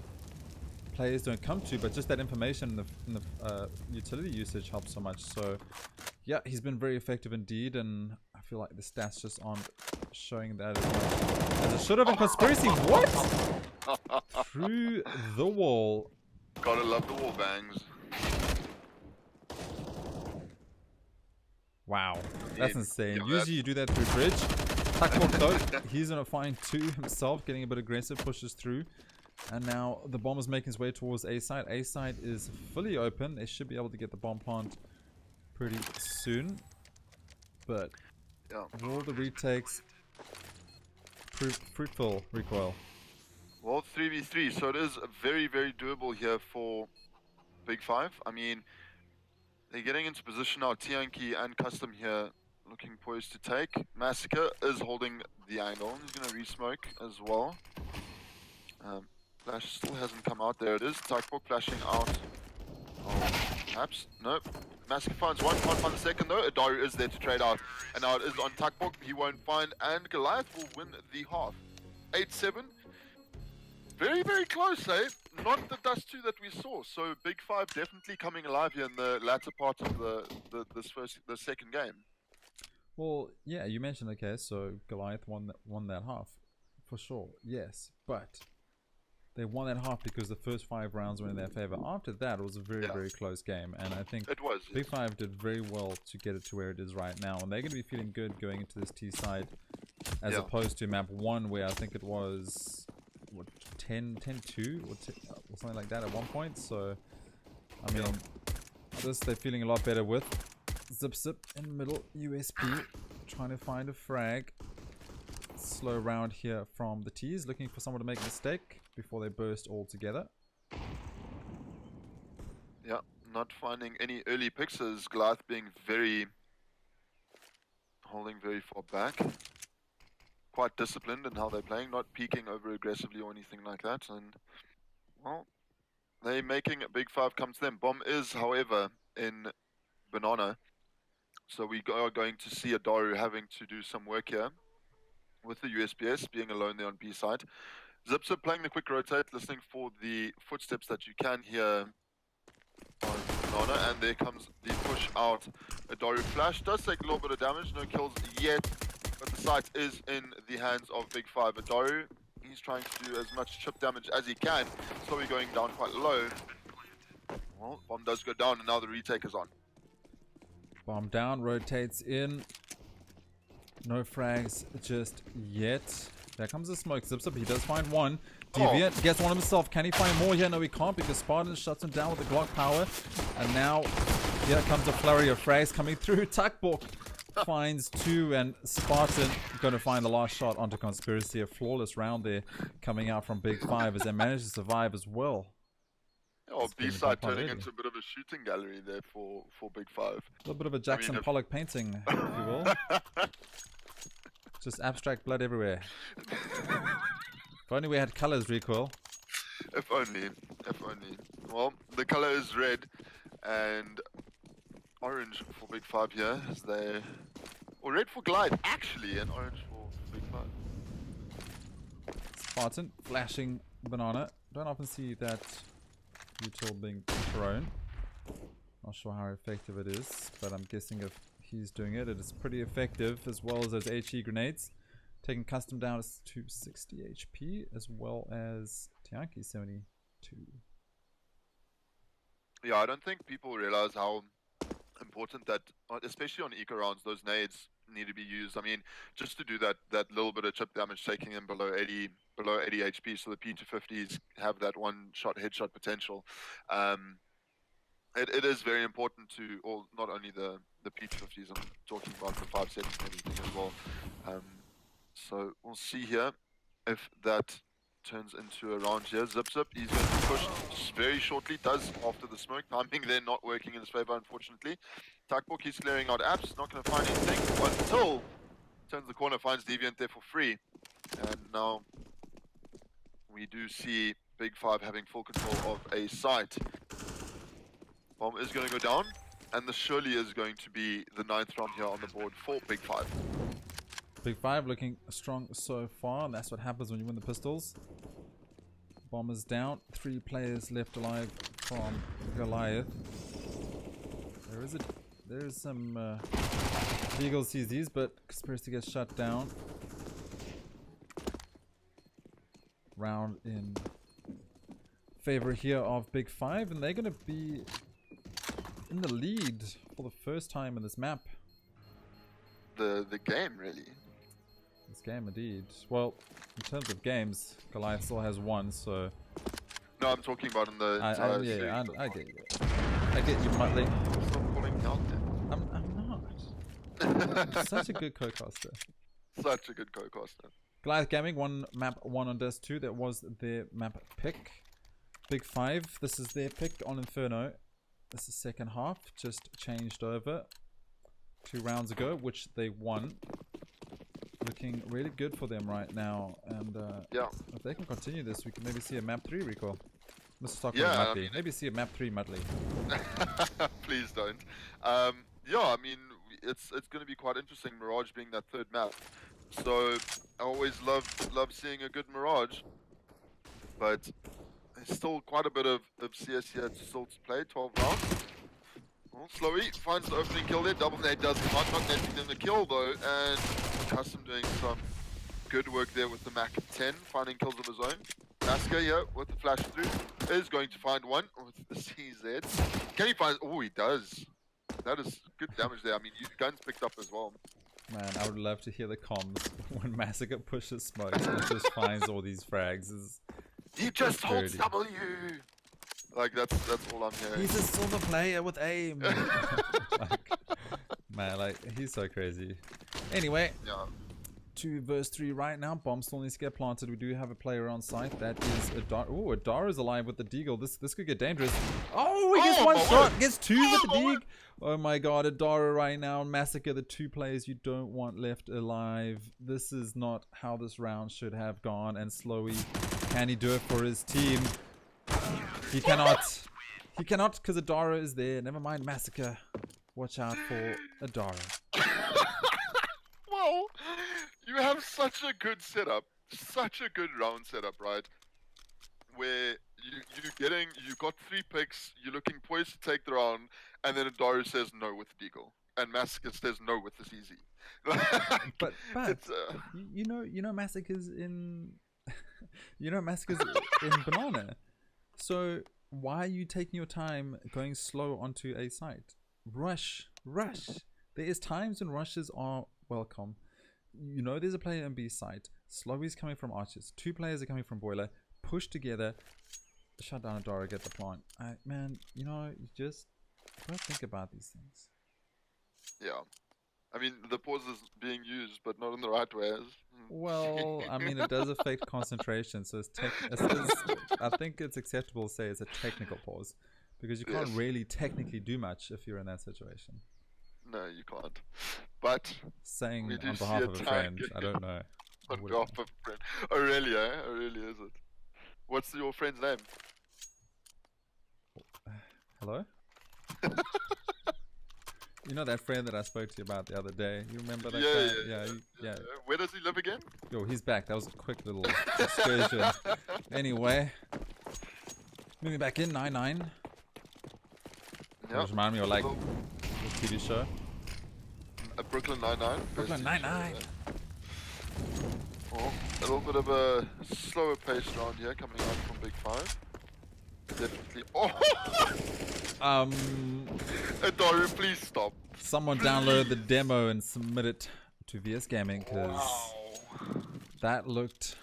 players don't come to, but just that information in the utility usage helps so much. So yeah, he's been very effective indeed, and I feel like the stats just aren't showing that as it should have. In conspiracy, what? Through the wall. Gotta love the wall bangs. Wow, that's insane. Usually you do that through bridge. Tuckbook though, he's gonna find 2 himself, getting a bit aggressive, pushes through. And now the bomb is making its way towards A side. A side is fully open. They should be able to get the bomb plant pretty soon. But will the retakes prove fruitful, Recoil? Well, 3v3, so it is very, very doable here for Big 5. I mean, they're getting into position now. Tianqi and Custom here looking poised to take. Massacre is holding the angle. He's going to re-smoke as well. Flash still hasn't come out. There it is. Tuckbook flashing out. Oh, perhaps. Nope. Massacre finds one. Can't find the second though. Adaru is there to trade out. And now it is on Tuckbook. He won't find. And Goliath will win the half. 8-7. Very, very close, eh? Not the Dust 2 that we saw. So Big 5 definitely coming alive here in the latter part of the second game. Well, yeah, you mentioned, okay, so Goliath won that half. For sure, yes. But they won that half because the first 5 rounds were in their favor. After that, it was a very, very close game. And I think it was, Big 5 did very well to get it to where it is right now. And they're going to be feeling good going into this T side as opposed to map 1 where I think it was, what, 10-2 or something like that at one point. So, I mean, this they're feeling a lot better with. Zip in the middle, USP, trying to find a frag. Slow round here from the T's, looking for someone to make a mistake before they burst all together. Yeah, not finding any early picks as Goliath being holding very far back. Quite disciplined in how they're playing, not peeking over aggressively or anything like that. And, well, they're making a Big 5 come to them. Bomb is, however, in Banana. So we are going to see Adaru having to do some work here with the USPS being alone there on B side. Zipzip playing the quick rotate, listening for the footsteps that you can hear on Banana, and there comes the push out. Adaru flash does take a little bit of damage, no kills yet, but the site is in the hands of Big 5. Adaru, he's trying to do as much chip damage as he can, so we're going down quite low. Well, bomb does go down, and now the retake is on. Bomb down, rotates in. No frags just yet. There comes the smoke. Zips up. He does find one. Deviant gets one himself. Can he find more here? No, he can't because Spartan shuts him down with the Glock power. And now here comes a flurry of frags coming through. Tuckbook finds 2, and Spartan going to find the last shot onto Conspiracy. A flawless round there coming out from Big 5 as they manage to survive as well. Oh, B-side turning into a bit of a shooting gallery there for Big 5. A little bit of a Jackson Pollock painting, if you will. Just abstract blood everywhere. If only we had colors, Recoil. If only. Well, the color is red and orange for Big 5 here. As they, or red for Glide, actually, and orange for Big 5. Spartan flashing Banana. Don't often see that util being thrown. Not sure how effective it is, but I'm guessing if he's doing it, it is pretty effective, as well as those HE grenades. Taking custom down to 60 HP, as well as Tianki 72. Yeah, I don't think people realize how important that, especially on eco rounds, those nades need to be used. I mean, just to do that little bit of chip damage, taking them below 80 HP, so the P250s have that one shot headshot potential. It is very important to, or not only the P250s, I'm talking about the 5 sets and everything as well. So we'll see here if that turns into a round here. Zip, he's going to be pushed very shortly. Does after the smoke. Timing there not working in his favor, unfortunately. Takbook, he's clearing out apps. Not going to find anything until turns the corner, finds Deviant there for free. And now we do see Big 5 having full control of a site. Bomb is going to go down. And this surely is going to be the 9th round here on the board for Big 5. Big 5 looking strong so far, and that's what happens when you win the pistols. Bomb is down. 3 players left alive from Goliath. There is some Eagle CZs, but Conspiracy gets shut down. Round in favor here of Big 5, and they're going to be in the lead for the first time in this map. The game, really. This game, indeed. Well, in terms of games, Goliath still has 1, so... No, I'm talking about in the entire series. Yeah, I get you. I get you, Muttley. Stop calling me out there. I'm not. Such a good co-caster. Such a good co-caster. Goliath Gaming won map 1 on Dust 2. That was their map pick. Big 5, this is their pick on Inferno. This is second half, just changed over 2 rounds ago, which they won. Looking really good for them right now, and yeah, if they can continue this, we can maybe see a map 3 recall. Let's talk yeah, about Mudley. Maybe see a map 3 Mudley. Please don't. Yeah, I mean, it's going to be quite interesting. Mirage being that 3rd map, so I always love seeing a good Mirage, but there's still quite a bit of CS here still to play. 12 rounds. Well, Slowy finds the opening kill there. Double nade does come out, not netting them the kill though, and Custom doing some good work there with the Mac 10, finding kills of his own. Masker here with the flash through is going to find one with the CZ. Can he find? Oh, he does. That is good damage there. I mean, guns picked up as well. Man, I would love to hear the comms when Massacre pushes smokes and just finds all these frags. He just holds W. Like that's all I'm hearing. He's a silver player with aim. Man, like he's so crazy. Anyway, yeah. 2 versus 3 right now. Bomb still needs to get planted. We do have a player on site. That is Adara. Oh, Adara's alive with the deagle. This could get dangerous. Oh, he gets 1 shot. Gets 2 with the deagle. Oh my god, Adara right now. Massacre the 2 players you don't want left alive. This is not how this round should have gone. And Slowy, can he do it for his team? He cannot. He cannot because Adara is there. Never mind Massacre. Watch out for Adara. Well, you have such a good setup, such a good round setup, right? Where you got 3 picks, you're looking poised to take the round, and then Adara says no with the deagle, and Massacre says no with the CZ. but you know Massacre's in, Massacre's in banana. So why are you taking your time going slow onto a site? Rush. There is times when rushes are welcome. You know there's a player in B site. Slowy's coming from Archers. 2 players are coming from Boiler. Push together. Shut down Adara, get the plant. Man, you just gotta think about these things. Yeah. I mean, the pause is being used, but not in the right ways. Well, I mean, it does affect concentration, so I think it's acceptable to say it's a technical pause, because you can't really technically do much if you're in that situation. No, you can't. But saying on behalf of a friend, I don't know. On behalf of a friend. Oh, really, eh? Oh, really, is it? What's your friend's name? Hello? You know that friend that I spoke to you about the other day? You remember that guy? Yeah. Where does he live again? Yo, he's back. That was a quick little excursion. Anyway. Moving back in, 9-9. Yeah. Which remind me of like the TV show. Brooklyn Nine-Nine. Brooklyn Nine-Nine. Well, a little bit of a slower pace round here coming out from Big Five. Definitely. Oh! Daru, please stop. Someone download the demo and submit it to VS Gaming, because that looked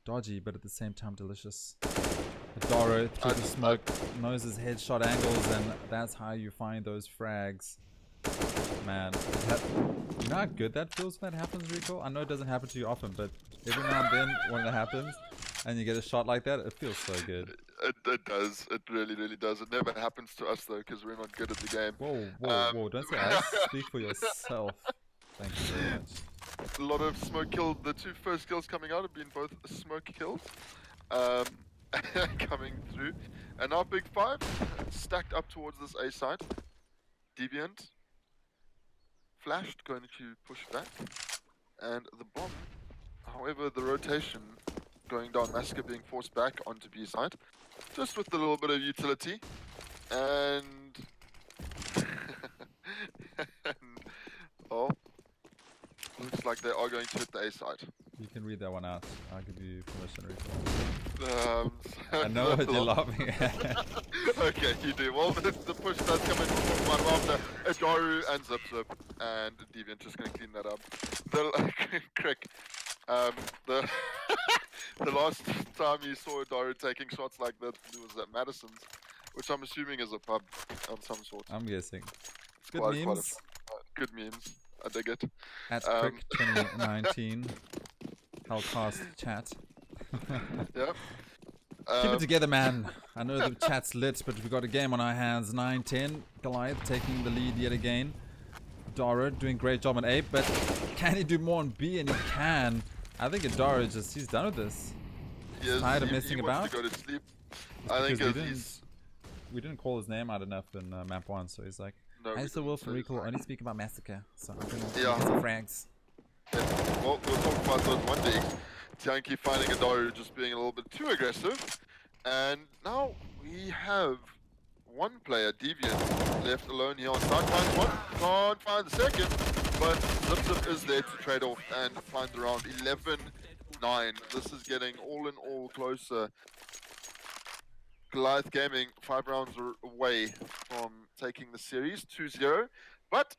dodgy, but at the same time delicious. Daru through the smoke knows his headshot angles, and that's how you find those frags. Man, you know how good that feels when that happens, Rico? I know it doesn't happen to you often, but every now and then when it happens and you get a shot like that, it feels so good. It does. It really, really does. It never happens to us though, because we're not good at the game. Whoa, don't say us. Speak for yourself. Thank you very much. A lot of smoke kills. The two first kills coming out have been both smoke kills. Coming through. And now Big Five stacked up towards this A site. Deviant flashed, going to push back. And the bomb, however, the rotation going down, Massacre being forced back onto B side. Just with a little bit of utility. And well, looks like they are going to hit the A side. You can read that one out. I'll give you permission, Rico. I know what you're laughing at. Okay, you do. Well, the push does come in from one after Daru and Zip, and Deviant just going to clean that up. Crick. The last time you saw Daru taking shots like that was at Madison's, which I'm assuming is a pub of some sort. I'm guessing. It's good quite memes. Good memes. I dig it. At Crick 2019. Hellcast chat. Yep. Keep it together, man. I know the chat's lit, but we've got a game on our hands. 9-10. Goliath taking the lead yet again. Daru doing a great job on A, but can he do more on B? And he can. I think Daru he's done with this. Yes, tired of messing he about. Wants to go to sleep. I think we didn't call his name out enough in map 1, so he's like, no, I still will for recall only speak about Massacre, so I'm gonna get some frags. Yeah. Well, we'll talk about those one day. Tianki finding a Daru just being a little bit too aggressive. And now we have one player, Deviant, left alone here on side. Finds one, can't find the second, but Zip is there to trade off and finds around 11-9. This is getting all in all closer. Goliath Gaming 5 rounds away from taking the series, 2-0. But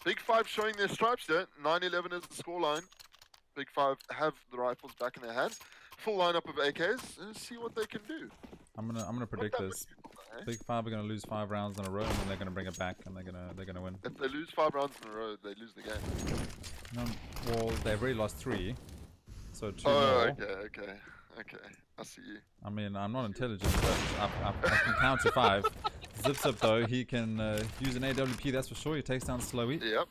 Big Five showing their stripes there. 9-11 is the scoreline. Big Five have the rifles back in their hands. Full lineup of AKs. Let's see what they can do. I'm gonna predict this. Big Five are gonna lose 5 rounds in a row, and then they're gonna bring it back, and they're gonna win. If they lose 5 rounds in a row, they lose the game. No, well, they've already lost 3, so 2 more. Okay. I see you. I mean, I'm not intelligent, but I can count to 5. Zip though, he can use an AWP, that's for sure. He takes down Slowy. Yep.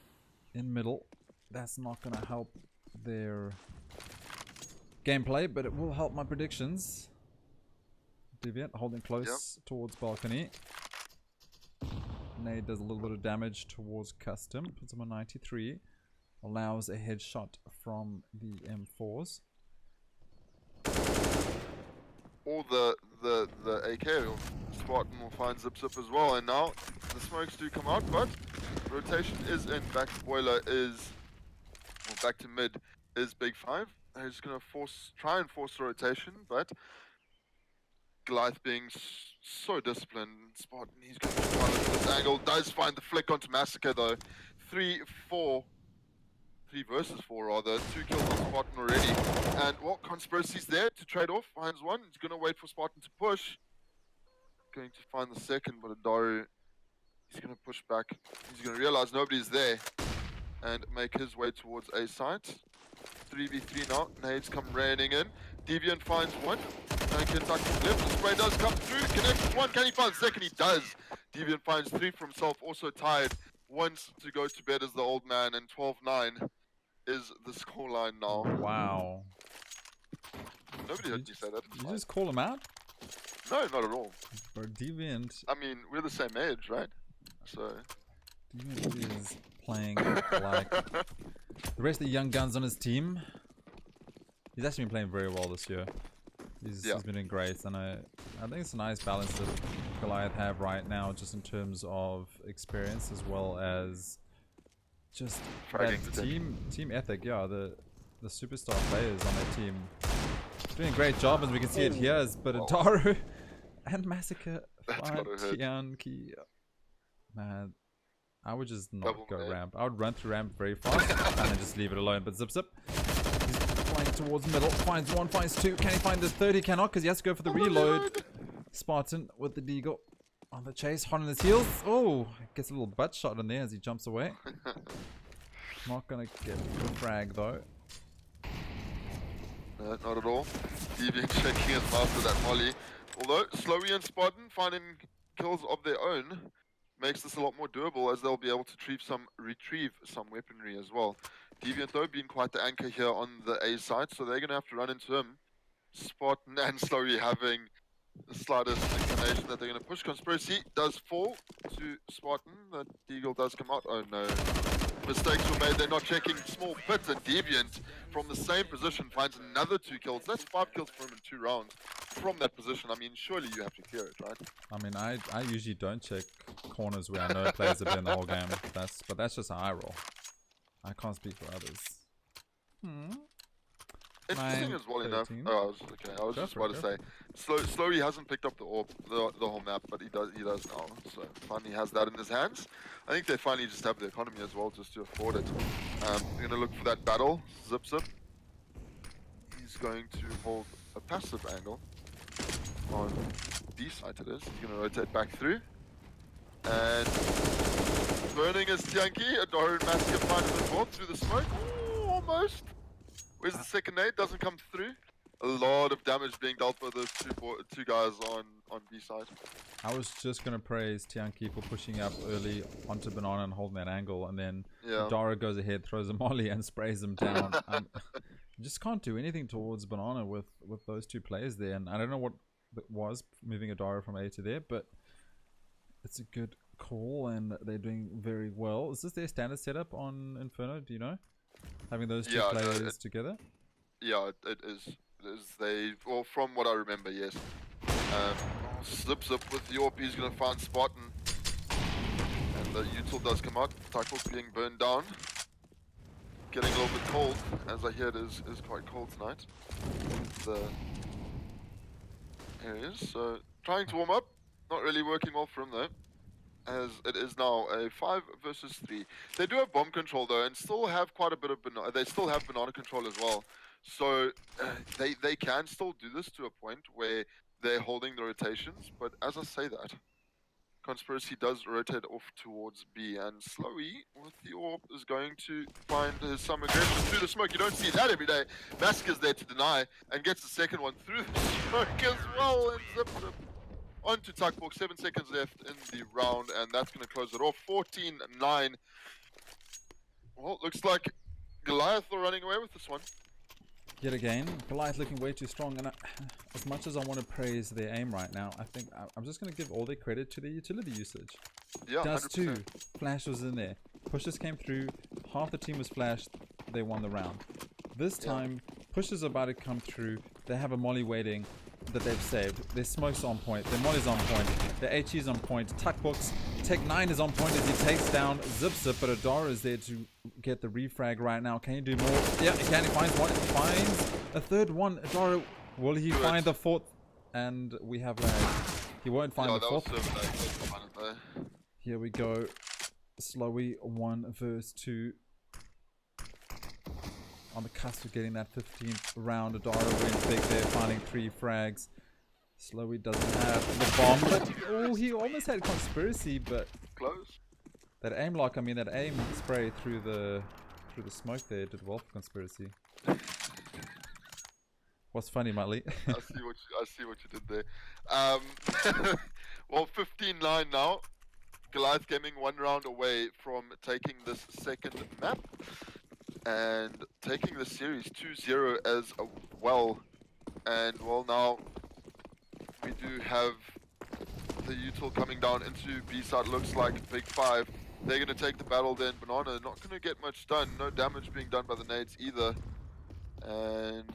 In middle. That's not gonna help their gameplay, but it will help my predictions. Deviant holding close towards balcony. Nade does a little bit of damage towards custom. Puts him on 93. Allows a headshot from the M4s. Or the AK Spartan will find Zip as well. And now the smokes do come out, but rotation is in. Back to boiler is, well, back to mid is Big Five. They're just gonna try and force the rotation, but Goliath being so disciplined. Spartan, he's going to find this angle. Does find the flick onto Massacre though. 3 versus 4 rather. 2 kills on Spartan already. And well, Conspiracy's there to trade off. Finds one. He's going to wait for Spartan to push. Going to find the second, but Daru, he's going to push back. He's going to realize nobody's there and make his way towards A site. 3v3 now. Nades come raining in. Deviant finds one. And Kentucky left. The spray does come through. Connects with one. Can he find the second? He does. Deviant finds 3 for himself. Also tied. Wants to go to bed as the old man. And 12-9 is the scoreline now. Wow. Nobody heard me say that. Did you just call him out? No, not at all. For Deviant. I mean, we're the same age, right? So. Deviant is playing like the rest of the young guns on his team. He's actually been playing very well this year. He's been doing great, and I think it's a nice balance that Goliath have right now, just in terms of experience as well as just that team ethic. Yeah, the superstar players on their team doing a great job, as we can see it here. As but Daru and Massacre find Tianki. Man, I would just not go ramp. I would run through ramp very fast and then just leave it alone. But Zip, he's flying towards middle. Finds one, finds two. Can he find the third? He cannot, because he has to go for the reload. Spartan with the deagle on the chase. Hot on his heels. Oh, gets a little butt shot in there as he jumps away. Not gonna get the frag though. No, not at all. Deviant checking his mouse with that molly. Although Slowy and Spartan finding kills of their own makes this a lot more doable, as they'll be able to retrieve some weaponry as well. Deviant though being quite the anchor here on the A side, so they're going to have to run into him. Spartan and Slowy having the slightest inclination that they're going to push. Conspiracy does fall to Spartan. The deagle does come out. Oh no. Mistakes were made. They're not checking small pits, and Deviant from the same position finds another 2 kills. That's 5 kills for him in 2 rounds from that position. I mean, surely you have to clear it, right? I mean, I usually don't check corners where I know players have been the whole game. But that's just how I roll. I can't speak for others. Interesting as well enough. Oh, I was just about to say, Slowy hasn't picked up the whole map, but he does now. So finally has that in his hands. I think they finally just have the economy as well, just to afford it. We're gonna look for that battle. Zip. He's going to hold a passive angle on B side. It is. He's gonna rotate back through, and burning his Tianki. Adoru Massacre find him as well through the smoke. Ooh, almost. Where's the second nade? Doesn't come through. A lot of damage being dealt by those two guys on B side. I was just going to praise Tianki for pushing up early onto Banana and holding that angle, and then Dara goes ahead, throws a molly and sprays him down. You just can't do anything towards Banana with those 2 players there, and I don't know what it was moving Adara from A to there, but it's a good call and they're doing very well. Is this their standard setup on Inferno? Do you know? Having those 2 players together? Yeah, it is. Well, from what I remember, yes. Slips up with Yorp, he's going to find Spartan. And the util does come out. Tycook being burned down. Getting a little bit cold, as I hear it is quite cold tonight. The areas. So, trying to warm up. Not really working well for him though, as it is now a 5 versus 3. They do have bomb control though, and still have quite a bit of they still have banana control as well. So they can still do this to a point where they're holding the rotations. But as I say that, Conspiracy does rotate off towards B, and Slowy with the AWP is going to find some aggression through the smoke. You don't see that every day. Massacre's there to deny and gets the second one through the smoke as well, and zips him onto Tuckbox. 7 seconds left in the round, and that's going to close it off. 14-9. Well, looks like Goliath are running away with this one. Yet again, Goliath looking way too strong, and as much as I want to praise their aim right now, I think I'm just going to give all their credit to their utility usage. Yeah, Dust 2, Flash was in there. Pushes came through, half the team was flashed, they won the round. This time, Pushers are about to come through, they have a molly waiting that they've saved. Their smoke's on point, their molly's on point, their HE's on point, Tuckbooks, Tech 9 is on point as he takes down Zipzip, but Adara is there to get the refrag right now. Can he do more? Yeah, he can. He finds one. He finds a third one. Adara, will he find the fourth? And we have lag. He won't find the fourth. Here we go. Slowy 1 versus 2. On the cusp of getting that 15th round. Adara wins big there, finding 3 frags. Slowy doesn't have the bomb, but oh, he almost had Conspiracy, but close. That aim lock, I mean that aim spray through the smoke there did well for Conspiracy. What's funny, Muttley? I see what you did there. Well, 15-9 now. Goliath Gaming 1 round away from taking this second map and taking the series 2-0 as well. And well, now we do have the util coming down into B side. Looks like Big 5. They're going to take the battle then. Banana not going to get much done. No damage being done by the nades either. And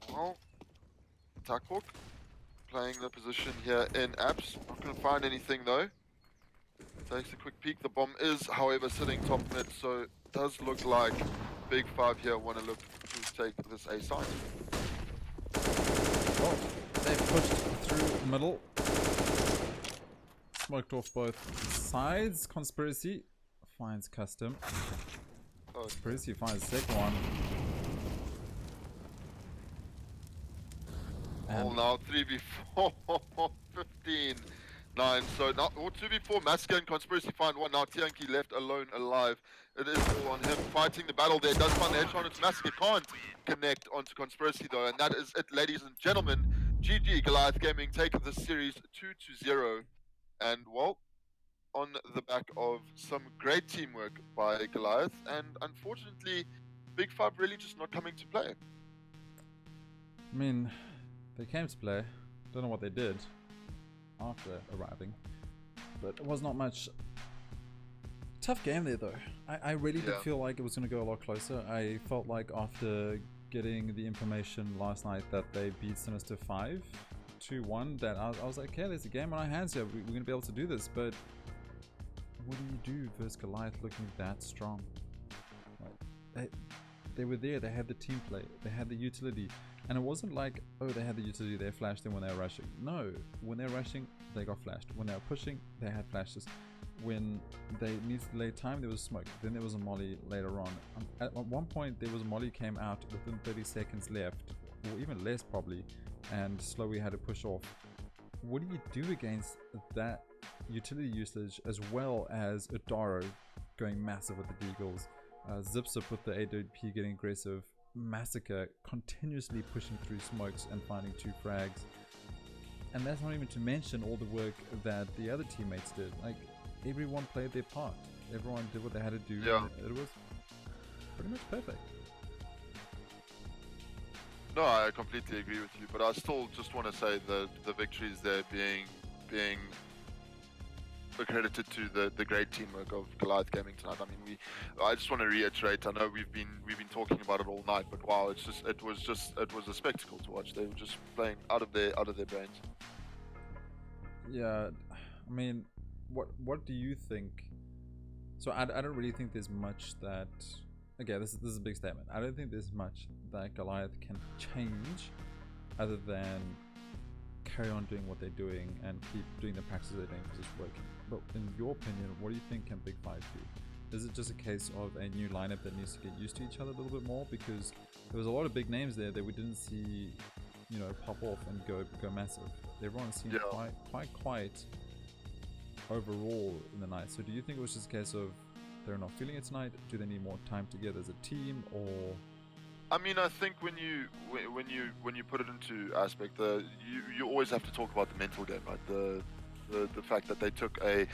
well, Attack Hawk playing the position here in apps. Not going to find anything though. Takes a quick peek. The bomb is, however, sitting top mid, so it does look like Big Five here want to look to take this A side. Well, they pushed through middle. Smoked off both sides. Conspiracy finds custom. Conspiracy finds second one. And now 3v4, 15, 9. So now 2v4, Massacre and Conspiracy find one. Now Tianki left alone, alive. It is all on him, fighting the battle there. Does find the headshot onto Massacre. Can't connect onto Conspiracy though. And that is it, ladies and gentlemen. GG Goliath Gaming take this series 2-0. And well, on the back of some great teamwork by Goliath. And unfortunately, Big Five really just not coming to play. I mean, they came to play. Don't know what they did after arriving, but it was not much. Tough game there though. I really did feel like it was going to go a lot closer. I felt like after getting the information last night that they beat Sinister 5-2-1, that I was like, okay, there's a game on our hands here. We're going to be able to do this, but what do you do versus Goliath looking that strong? Like, they were there, they had the team play, they had the utility. And it wasn't like, oh, they had the utility, they flashed in when they were rushing. No, when they were rushing, they got flashed. When they were pushing, they had flashes. When they needed to lay time, there was smoke. Then there was a molly later on. At one point, there was a molly came out within 30 seconds left, or even less probably, and slowly had to push off. What do you do against that utility usage, as well as Adaro going massive with the Deagles, Zipzip with the AWP getting aggressive, Massacre continuously pushing through smokes and finding 2 frags? And that's not even to mention all the work that the other teammates did. Like, everyone played their part, everyone did what they had to do. Yeah. It was pretty much perfect. No, I completely agree with you, but I still just want to say that the victories there being accredited to the great teamwork of Goliath Gaming tonight. I mean, I just want to reiterate. I know we've been talking about it all night, but wow, it was a spectacle to watch. They were just playing out of their brains. Yeah, I mean, what do you think? So I don't really think there's much that. Okay, this is a big statement. I don't think there's much that Goliath can change, other than carry on doing what they're doing and keep doing the practices they're doing because it's working. But in your opinion, what do you think can Big Five do? Is it just a case of a new lineup that needs to get used to each other a little bit more? Because there was a lot of big names there that we didn't see, you know, pop off and go massive. Everyone seemed quite quiet overall in the night. So do you think it was just a case of they're not feeling it tonight? Do they need more time together as a team, or? I mean, I think when you put it into aspect, you always have to talk about the mental game, right? The fact that they took a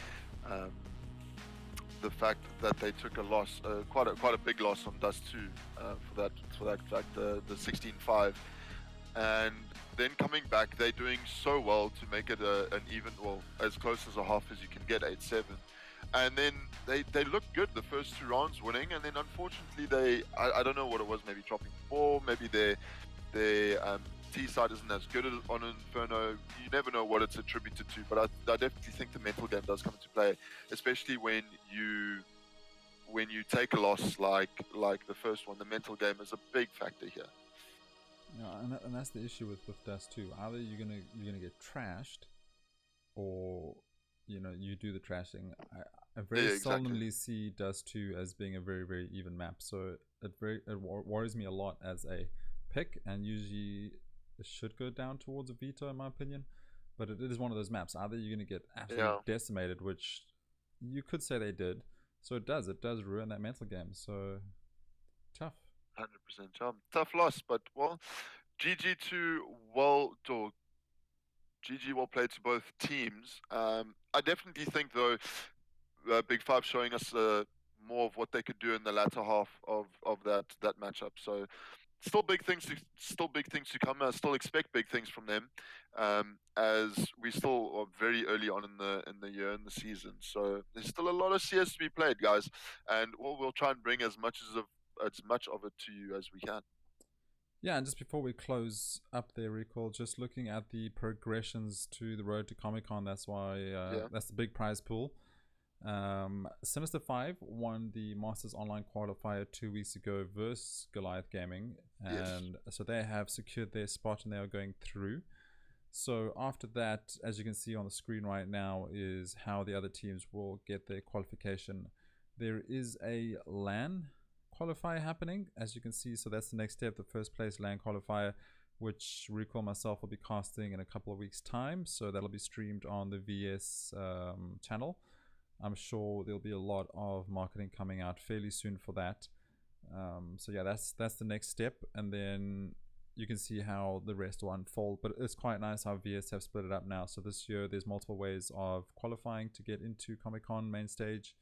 loss, quite a big loss on Dust 2 for that fact, the 16-5, and then coming back, they're doing so well to make it an even, well, as close as a half as you can get, 8-7. And then they looked good the first 2 rounds winning, and then unfortunately I don't know what it was, maybe dropping 4, maybe their T side isn't as good on Inferno. You never know what it's attributed to, but I definitely think the mental game does come into play, especially when you take a loss like the first one. The mental game is a big factor here. Yeah, and that's the issue with Dust 2. Either you're gonna get trashed, or you know, you do the trashing. I very seldomly see Dust 2 as being a very, very even map, so it worries me a lot as a pick, and usually it should go down towards a veto in my opinion. But it is one of those maps. Either you're going to get absolutely decimated, which you could say they did, so it does ruin that mental game. So tough. 100% tough loss, but well, GG to well dog. GG well played to both teams. I definitely think though, Big Five showing us more of what they could do in the latter half of that matchup. So still big things to come. I still expect big things from them, as we still are very early on in the year, in the season. So there's still a lot of CS to be played, guys, and we'll try and bring as much of it to you as we can. Yeah, and just before we close up there, Recall, just looking at the progressions to the road to Comic-Con, that's why that's the big prize pool. Sinister 5 won the Masters Online qualifier 2 weeks ago versus Goliath Gaming, and so they have secured their spot and they are going through. So after that, as you can see on the screen right now, is how the other teams will get their qualification. There is a LAN qualifier happening, as you can see. So that's the next step, the first place LAN qualifier, which Recall myself will be casting in a couple of weeks time. So that'll be streamed on the VS channel. I'm sure there'll be a lot of marketing coming out fairly soon for that. So yeah, that's the next step, and then you can see how the rest will unfold. But it's quite nice how VS have split it up now. So this year there's multiple ways of qualifying to get into Comic-Con main stage,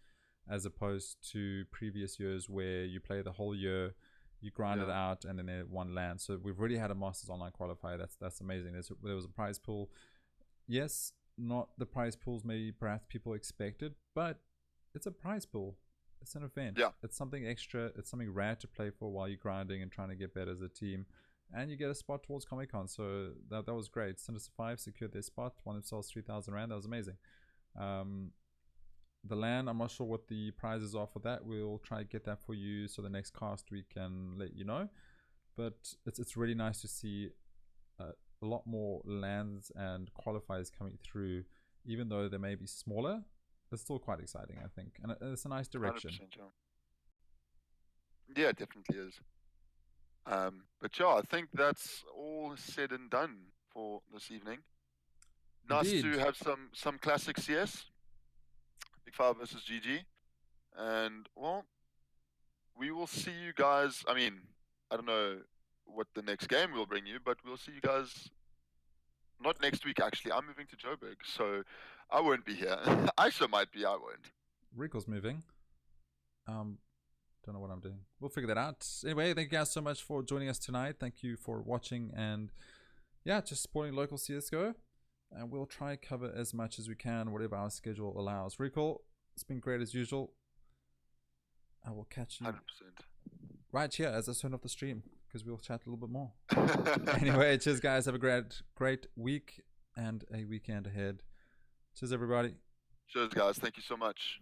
as opposed to previous years where you play the whole year, you grind it out, and then they one LAN. So we've already had a Masters Online qualifier. That's amazing. There was a prize pool. Yes, not the prize pools maybe perhaps people expected, but it's a prize pool. It's an event. Yeah. It's something extra. It's something rare to play for while you're grinding and trying to get better as a team. And you get a spot towards Comic-Con. So that was great. Sinister 5 secured their spot, won themselves 3,000 Rand. That was amazing. The LAN, I'm not sure what the prizes are for that. We'll try to get that for you, so the next cast we can let you know. But it's really nice to see a lot more LANs and qualifiers coming through, even though they may be smaller. It's still quite exciting, I think, and it's a nice direction. Yeah, it definitely is. But yeah, I think that's all said and done for this evening. Nice Indeed. to have some classic CS. Big 5 versus GG. And, well, we will see you guys. I mean, I don't know what the next game will bring you, but we'll see you guys not next week, actually. I'm moving to Joburg, so I won't be here. Aisha might be, I won't. Rico's moving. Don't know what I'm doing. We'll figure that out. Anyway, thank you guys so much for joining us tonight. Thank you for watching, and yeah, just supporting local CSGO. And we'll try to cover as much as we can, whatever our schedule allows. Recall, it's been great as usual. I will catch you 100%. right here as I turn off the stream, because we'll chat a little bit more. Anyway, cheers guys. Have a great week and a weekend ahead. Cheers everybody. Cheers guys. Thank you so much.